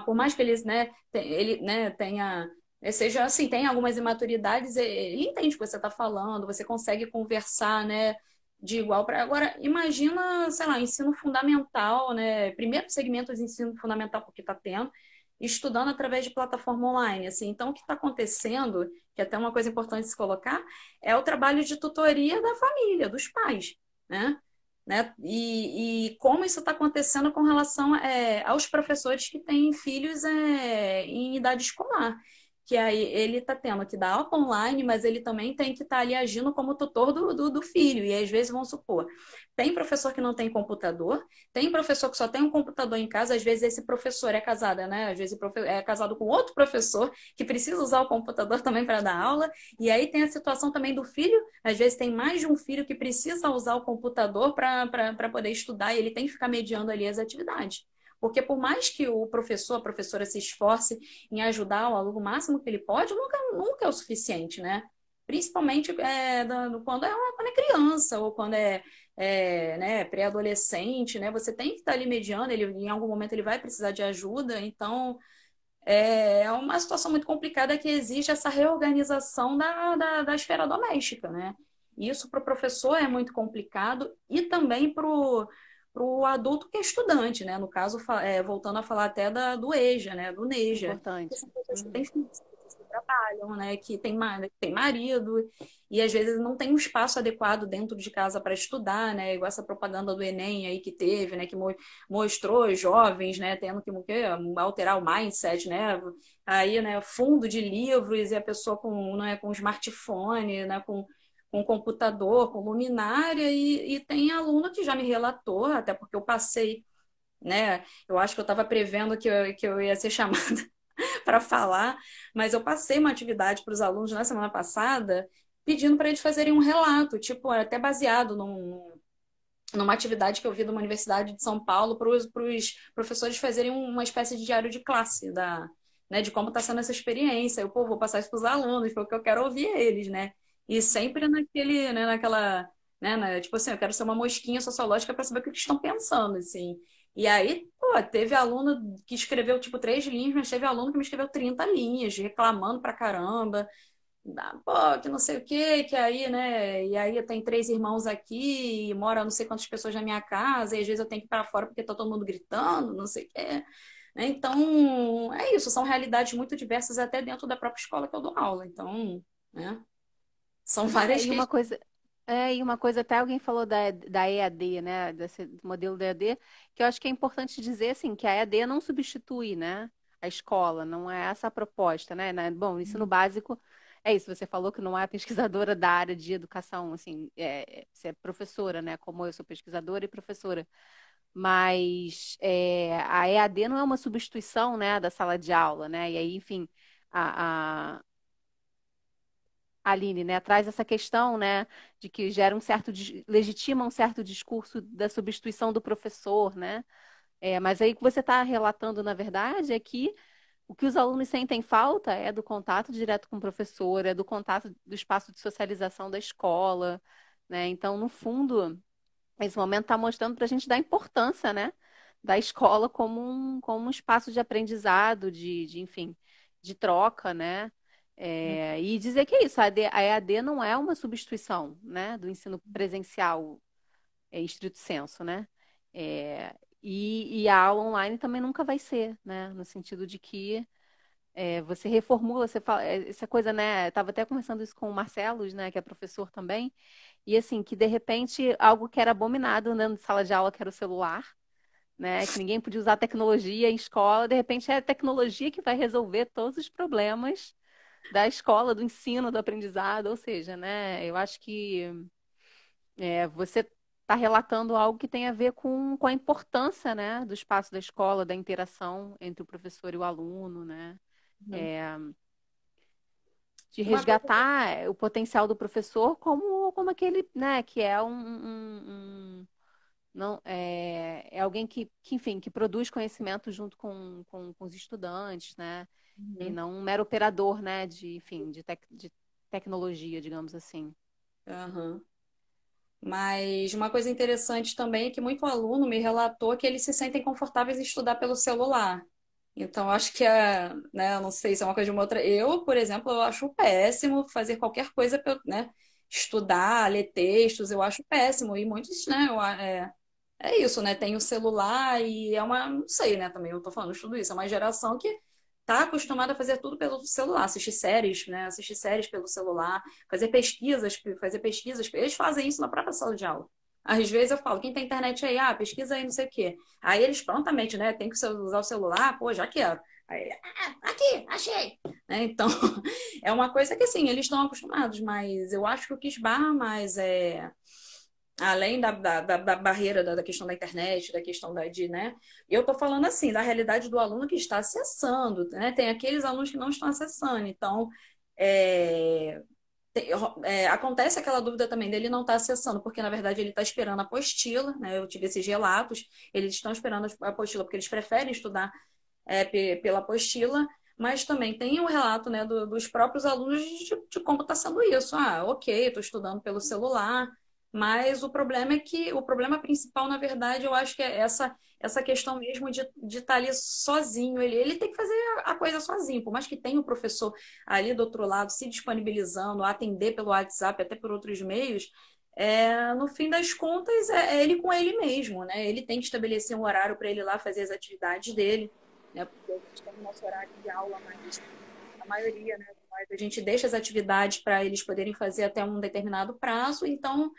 por mais que ele, né, tenha, seja assim, tem algumas imaturidades, ele entende o que você está falando, você consegue conversar, né, de igual para. Agora, imagina, sei lá, ensino fundamental, né? Primeiro segmento de ensino fundamental, porque está tendo, estudando através de plataforma online. Assim. Então, o que está acontecendo, que é até uma coisa importante de se colocar, é o trabalho de tutoria da família, dos pais, né? E como isso está acontecendo com relação aos professores que têm filhos em idade escolar. Que aí ele está tendo que dar aula online, mas ele também tem que estar ali agindo como tutor do filho. E às vezes, vamos supor, tem professor que não tem computador, tem professor que só tem um computador em casa, às vezes esse professor é casado, né? Às vezes é casado com outro professor que precisa usar o computador também para dar aula. E aí tem a situação também do filho, às vezes tem mais de um filho que precisa usar o computador para poder estudar e ele tem que ficar mediando ali as atividades. Porque por mais que o professor, a professora se esforce em ajudar o aluno o máximo que ele pode, nunca é o suficiente, né? Principalmente quando é uma quando é criança ou quando né, pré-adolescente, né? Você tem que estar ali mediando, ele, em algum momento ele vai precisar de ajuda, então é uma situação muito complicada que exige essa reorganização da esfera doméstica, né? Isso para o professor é muito complicado e também para o adulto que é estudante, né? No caso, voltando a falar até do EJA, né? Do NEJA, que Importante. são pessoas que têm Uhum. filhos, que trabalham, né? Que tem marido e às vezes não tem um espaço adequado dentro de casa para estudar, né? Igual essa propaganda do Enem aí que teve, né? Que mostrou os jovens, né? Tendo que alterar o mindset, né? Aí, né? Fundo de livros e a pessoa com smartphone, né? Com computador, com luminária, e tem aluno que já me relatou, até porque eu passei, né? Eu acho que eu estava prevendo que eu ia ser chamada para falar, mas eu passei uma atividade para os alunos na semana passada, pedindo para eles fazerem um relato, tipo, até baseado numa atividade que eu vi de uma universidade de São Paulo, para os professores fazerem uma espécie de diário de classe né, de como está sendo essa experiência. Eu, pô, vou passar isso para os alunos, porque eu quero ouvir eles, né? E sempre né, naquela, né, tipo assim, eu quero ser uma mosquinha sociológica para saber o que eles estão pensando, assim. E aí, pô, teve aluno que escreveu, tipo, 3 linhas, mas teve aluno que me escreveu 30 linhas, reclamando pra caramba, pô, que não sei o quê, que aí, né? E aí eu tenho 3 irmãos aqui, e mora não sei quantas pessoas na minha casa, e às vezes eu tenho que ir para fora porque tá todo mundo gritando, não sei o quê. Né? Então, é isso, são realidades muito diversas até dentro da própria escola que eu dou aula. Então, né? São É, várias e uma questões. coisa, e uma coisa, até alguém falou da EAD, né, desse modelo da EAD, que eu acho que é importante dizer, assim, que a EAD não substitui, né, a escola, não é essa a proposta, Bom, o ensino básico é isso, você falou que não é pesquisadora da área de educação, assim, você é professora, né, como eu sou pesquisadora e professora, mas a EAD não é uma substituição, né, da sala de aula, né, e aí, enfim, Aline, né, traz essa questão, né, de que gera legitima um certo discurso da substituição do professor, né? Mas aí o que você está relatando, na verdade, é que o que os alunos sentem falta é do contato direto com o professor, é do contato do espaço de socialização da escola, né? Então, no fundo, esse momento está mostrando para a gente da importância, né, da escola como um espaço de aprendizado, enfim, de troca, né? E dizer que é isso, a EAD não é uma substituição, né, do ensino presencial, em estrito senso, né? E a aula online também nunca vai ser, né? No sentido de que você reformula, você fala, essa coisa, né? Estava até conversando isso com o Marcelo, né, que é professor também, e assim, que de repente algo que era abominado dentro de sala de aula, que era o celular, né? Que ninguém podia usar tecnologia em escola, de repente é a tecnologia que vai resolver todos os problemas da escola, do ensino, do aprendizado, ou seja, né? Eu acho que você está relatando algo que tem a ver com a importância, né, do espaço da escola, da interação entre o professor e o aluno, né? Uhum. É, de Uma coisa resgatar o potencial do professor como aquele, né, que é não, é alguém enfim, que produz conhecimento junto com os estudantes, né? E Uhum. não um mero operador, né, enfim, de tecnologia, digamos assim. Aham. Mas uma coisa interessante também é que muito aluno me relatou que eles se sentem confortáveis em estudar pelo celular. Então, acho que né, eu não sei se é uma coisa de uma outra. Eu, por exemplo, eu acho péssimo fazer qualquer coisa, né, estudar, ler textos, eu acho péssimo. E muitos, né, é isso, né, tem o celular e não sei, né, também eu tô falando de tudo isso, é uma geração que tá acostumada a fazer tudo pelo celular, assistir séries pelo celular, fazer pesquisas, eles fazem isso na própria sala de aula. Às vezes eu falo, quem tem internet aí, pesquisa aí, não sei o quê. Aí eles prontamente, né, tem que usar o celular, pô, já quero. Aí, aqui, achei. Né? Então, é uma coisa que, assim, eles estão acostumados, mas eu acho que o que esbarra mais além da barreira da questão da internet, da questão né? Eu estou falando assim, da realidade do aluno que está acessando, né? Tem aqueles alunos que não estão acessando. Então, é, acontece aquela dúvida também dele não estar acessando, porque na verdade ele está esperando a apostila, né? Eu tive esses relatos, eles estão esperando a apostila porque eles preferem estudar pela apostila, mas também tem o relato, né, dos próprios alunos de como está sendo isso. Ah, ok, estou estudando pelo celular, mas o problema é que o problema principal, na verdade, eu acho que é essa questão mesmo de estar ali sozinho. Ele tem que fazer a coisa sozinho, por mais que tenha o professor ali do outro lado se disponibilizando, a atender pelo WhatsApp, até por outros meios. No fim das contas, é ele com ele mesmo, né? Ele tem que estabelecer um horário para ele ir lá fazer as atividades dele, né? Porque a gente tem o nosso horário de aula, mas a maioria, né? Mas a gente deixa as atividades para eles poderem fazer até um determinado prazo, então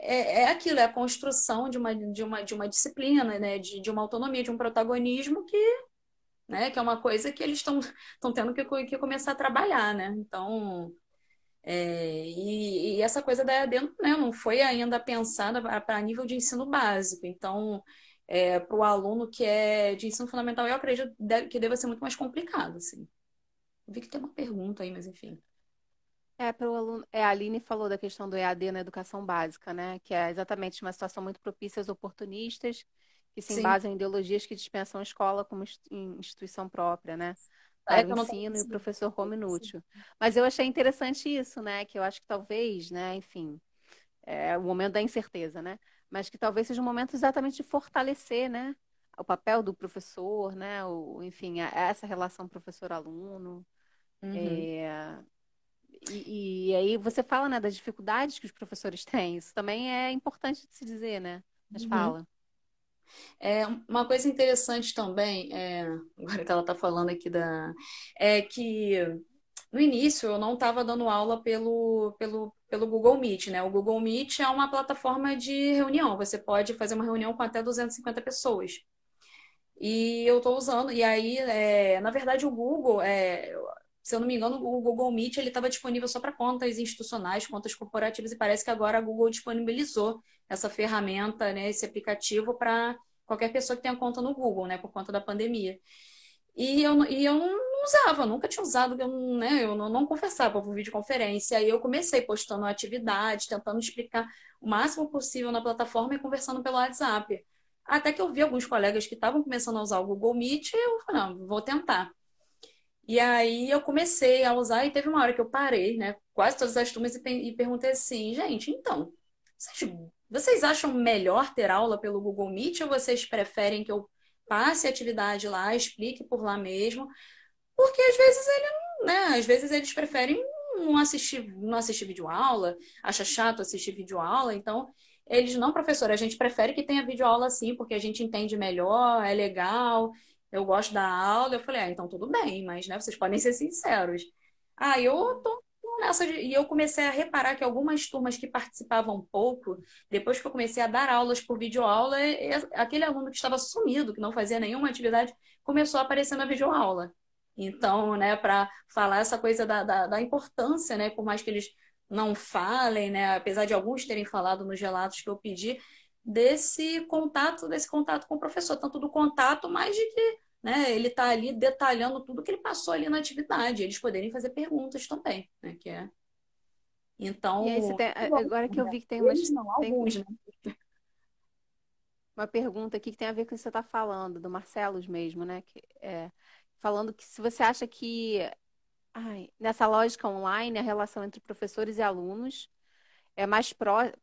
é aquilo, é a construção de uma disciplina, né? De uma autonomia, de um protagonismo que é uma coisa que eles estão tendo que começar a trabalhar, né? Então, e essa coisa da EAD, né, não foi ainda pensada para nível de ensino básico. Então, para o aluno que é de ensino fundamental, eu acredito que deva ser muito mais complicado, assim. Vi que tem uma pergunta aí, mas enfim. Para o aluno, a Aline falou da questão do EAD na educação básica, né? Que é exatamente uma situação muito propícia aos oportunistas que se Sim, embasam em ideologias que dispensam a escola como instituição própria, né? é Para o que eu não tenho ensino e o conseguido. professor como inútil. Mas eu achei interessante isso, né? Que eu acho que talvez, né? Enfim, é o momento da incerteza, né? Mas que talvez seja um momento exatamente de fortalecer, né? O papel do professor, né? Enfim, essa relação professor-aluno. Uhum. É, e aí você fala, né, das dificuldades que os professores têm. Isso também é importante de se dizer, né? Mas Uhum. fala. Uma coisa interessante também, agora que ela está falando aqui é que no início eu não estava dando aula pelo Google Meet, né? O Google Meet é uma plataforma de reunião. Você pode fazer uma reunião com até 250 pessoas. E eu estou usando, e aí, na verdade, o Google, se eu não me engano, o Google Meet ele estava disponível só para contas institucionais, contas corporativas, e parece que agora a Google disponibilizou essa ferramenta, né, esse aplicativo para qualquer pessoa que tenha conta no Google, né, por conta da pandemia. E eu não usava, nunca tinha usado, eu não conversava por videoconferência. Aí eu comecei postando atividade, tentando explicar o máximo possível na plataforma e conversando pelo WhatsApp. Até que eu vi alguns colegas que estavam começando a usar o Google Meet e eu falei, não, vou tentar. E aí eu comecei a usar e teve uma hora que eu parei, né? Quase todas as turmas e perguntei assim, gente, então, vocês acham melhor ter aula pelo Google Meet ou vocês preferem que eu passe a atividade lá, explique por lá mesmo? Porque às vezes às vezes eles preferem não assistir videoaula, acha chato assistir videoaula, então eles não, professor, a gente prefere que tenha videoaula sim, porque a gente entende melhor, é legal, eu gosto da aula. Eu falei, então tudo bem, mas né, vocês podem ser sinceros. Eu tô nessa e eu comecei a reparar que algumas turmas que participavam pouco, depois que eu comecei a dar aulas por videoaula, aquele aluno que estava sumido, que não fazia nenhuma atividade, começou a aparecer na videoaula. Então, né, para falar essa coisa da importância, né, por mais que eles não falem, né, apesar de alguns terem falado nos relatos que eu pedi, desse contato com o professor, tanto do contato, mais de que, né, ele está ali detalhando tudo que ele passou ali na atividade, eles poderem fazer perguntas também, né, que é. E aí você Então, tem, agora que eu vi que tem eles não, tem alguns, né? uma pergunta aqui que tem a ver com o que você está falando, do Marcelos mesmo, né? Falando que se você acha que nessa lógica online, a relação entre professores e alunos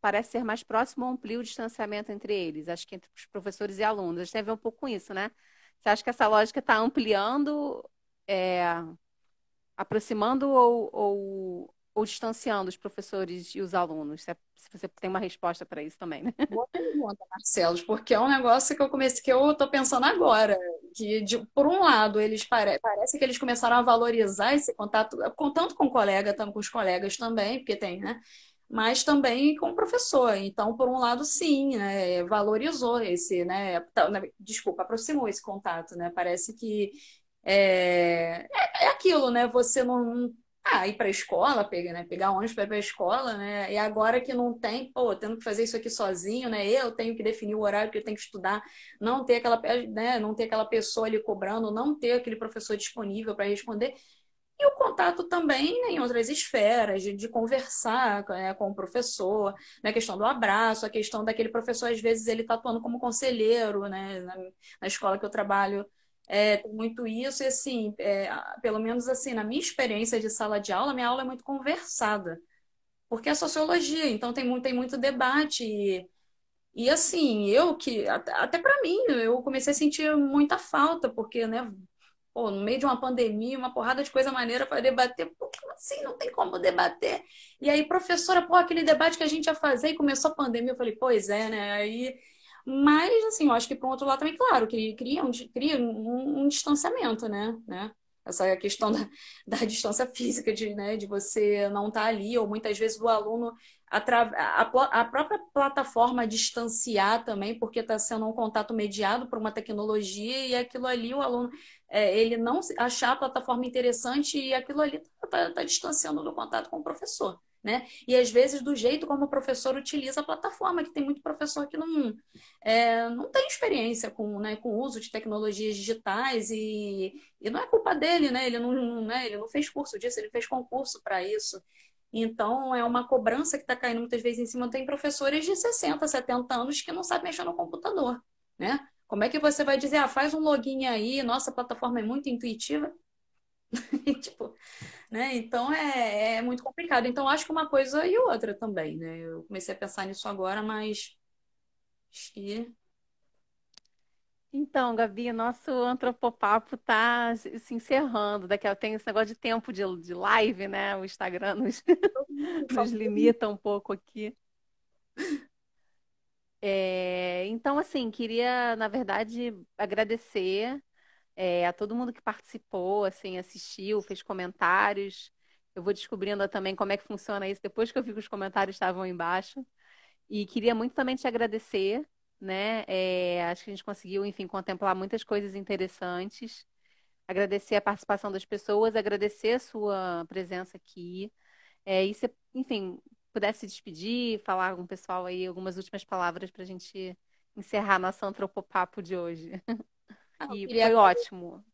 parece ser mais próximo ou amplia o distanciamento entre eles, acho que entre os professores e alunos. A gente tem a ver um pouco com isso, né? Você acha que essa lógica está ampliando, é, aproximando ou distanciando os professores e os alunos? Se você tem uma resposta para isso também, né? Boa pergunta, Marcelo, porque é um negócio que eu tô pensando agora, que por um lado eles parece que eles começaram a valorizar esse contato, tanto com o colega, tanto com os colegas também, porque tem, né? Mas também com o professor. Então, por um lado, sim, né? Valorizou esse, né? Desculpa, aproximou esse contato, né? Parece que é aquilo, né? Você não. Ir para a escola, pegar ônibus para ir para a escola, né? E agora que não tem, pô, tendo que fazer isso aqui sozinho, né? Eu tenho que definir o horário que eu tenho que estudar, não ter aquela, né? Não ter aquela pessoa ali cobrando, não ter aquele professor disponível para responder. E o contato também, né, em outras esferas, de conversar, né, com o professor, né, a questão do abraço, a questão daquele professor, às vezes, ele está atuando como conselheiro, né, na escola que eu trabalho. tem muito isso, e assim, pelo menos assim, na minha experiência de sala de aula, minha aula é muito conversada, porque é sociologia, então tem muito debate. E assim, eu que, até para mim, eu comecei a sentir muita falta, porque, né, pô, no meio de uma pandemia, uma porrada de coisa maneira para debater, pô, como assim? Não tem como debater. E aí, professora, pô, aquele debate que a gente ia fazer e começou a pandemia, eu falei, pois é, né? Aí, mas, assim, eu acho que por um outro lado também, claro, que cria um distanciamento, né? Essa questão da distância física, né, de você não estar ali, ou muitas vezes o aluno a própria plataforma distanciar também, porque está sendo um contato mediado por uma tecnologia e aquilo ali o aluno ele não achar a plataforma interessante e aquilo ali está distanciando do contato com o professor, né? E às vezes do jeito como o professor utiliza a plataforma, que tem muito professor que não tem experiência né, com o uso de tecnologias digitais e não é culpa dele, né? Ele não fez curso disso, ele fez concurso para isso. Então, é uma cobrança que está caindo muitas vezes em cima. Tem professores de 60, 70 anos que não sabem mexer no computador, né? Como é que você vai dizer, faz um login aí, nossa plataforma é muito intuitiva? Tipo, né? Então, é muito complicado. Então, acho que uma coisa e outra também, né? Eu comecei a pensar nisso agora, mas acho que... Então, Gabi, nosso antropopapo tá se encerrando. Daqui a tem esse negócio de tempo de live, né? O Instagram nos, Por nos favor. limita um pouco aqui. Então, assim, queria, na verdade, agradecer a todo mundo que participou, assim, assistiu, fez comentários. Eu vou descobrindo também como é que funciona isso depois que eu vi que os comentários estavam embaixo. E queria muito também te agradecer, né? Acho que a gente conseguiu, enfim, contemplar muitas coisas interessantes. Agradecer a participação das pessoas, agradecer a sua presença aqui. E se, enfim, pudesse se despedir, falar com o pessoal aí algumas últimas palavras para a gente encerrar nosso antropopapo de hoje. Eu E queria foi ótimo.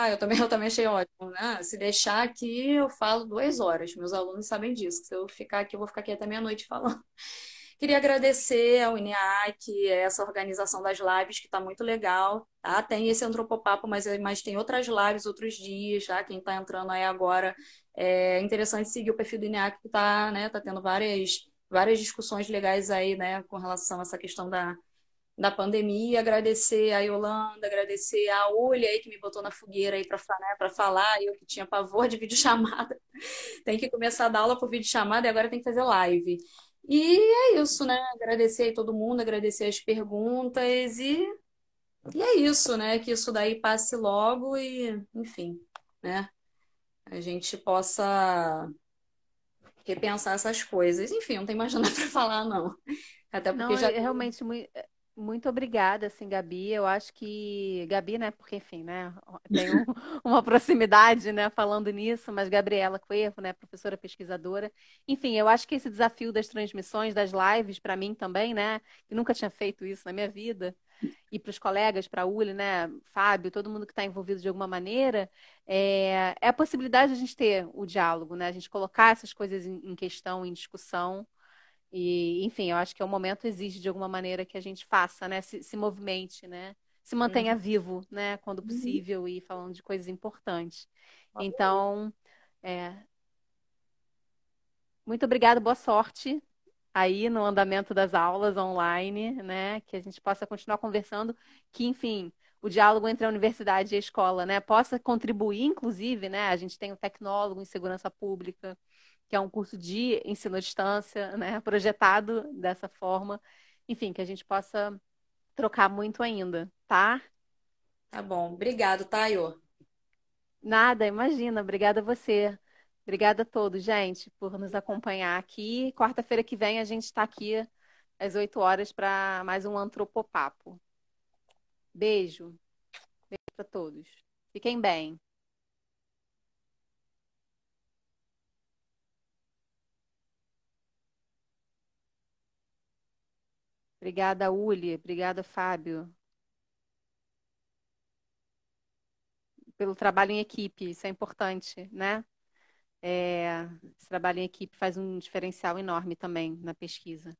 eu também achei ótimo, né? Se deixar aqui, eu falo 2 horas. Meus alunos sabem disso. Se eu ficar aqui, eu vou ficar aqui até meia-noite falando. Queria agradecer ao INEAC, essa organização das lives, que está muito legal, tá? Tem esse Antropopapo, mas tem outras lives, outros dias, tá? Quem está entrando aí agora, é interessante seguir o perfil do INEAC, que está, né, tá tendo várias discussões legais aí, né, com relação a essa questão da pandemia, agradecer a Yolanda, agradecer a Ulia aí que me botou na fogueira aí para falar, eu que tinha pavor de videochamada, tem que começar a dar aula por videochamada e agora tem que fazer live. E é isso, né? Agradecer aí todo mundo, agradecer as perguntas e é isso, né? Que isso daí passe logo e, enfim, né? A gente possa repensar essas coisas. Enfim, não tem mais nada para falar, não. Até porque Não, já realmente muito obrigada, assim, Gabi. Eu acho que Gabi, né? Porque, enfim, né? Tem uma proximidade, né? Falando nisso, mas Gabriela Cuervo, né? Professora pesquisadora. Enfim, eu acho que esse desafio das transmissões, das lives, para mim também, né? Que nunca tinha feito isso na minha vida. E para os colegas, para a Uli, né? Fábio, todo mundo que está envolvido de alguma maneira, é a possibilidade de a gente ter o diálogo, né? A gente colocar essas coisas em questão, em discussão. E, enfim, eu acho que o momento exige de alguma maneira que a gente faça, né? Se movimente, né? Se mantenha vivo, né? Quando Uhum. possível e falando de coisas importantes. Então, é, muito obrigada, boa sorte aí no andamento das aulas online, né? Que a gente possa continuar conversando, que, enfim, o diálogo entre a universidade e a escola, né? Possa contribuir, inclusive, né? A gente tem o tecnólogo em segurança pública, que é um curso de ensino à distância, né? Projetado dessa forma. Enfim, que a gente possa trocar muito ainda, tá? Tá bom. Obrigado, Tayo. Nada, imagina. Obrigada a você. Obrigada a todos, gente, por nos acompanhar aqui. Quarta-feira que vem a gente está aqui às 8 horas para mais um Antropopapo. Beijo. Beijo para todos. Fiquem bem. Obrigada, Uli. Obrigada, Fábio, pelo trabalho em equipe. Isso é importante, né? Esse trabalho em equipe faz um diferencial enorme também na pesquisa.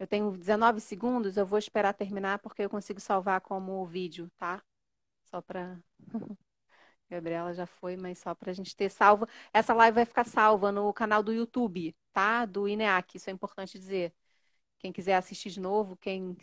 Eu tenho 19 segundos, eu vou esperar terminar porque eu consigo salvar como vídeo, tá? Só para Gabriela já foi, mas só para a gente ter salvo. Essa live vai ficar salva no canal do YouTube, tá? Do INEAC, isso é importante dizer. Quem quiser assistir de novo, quem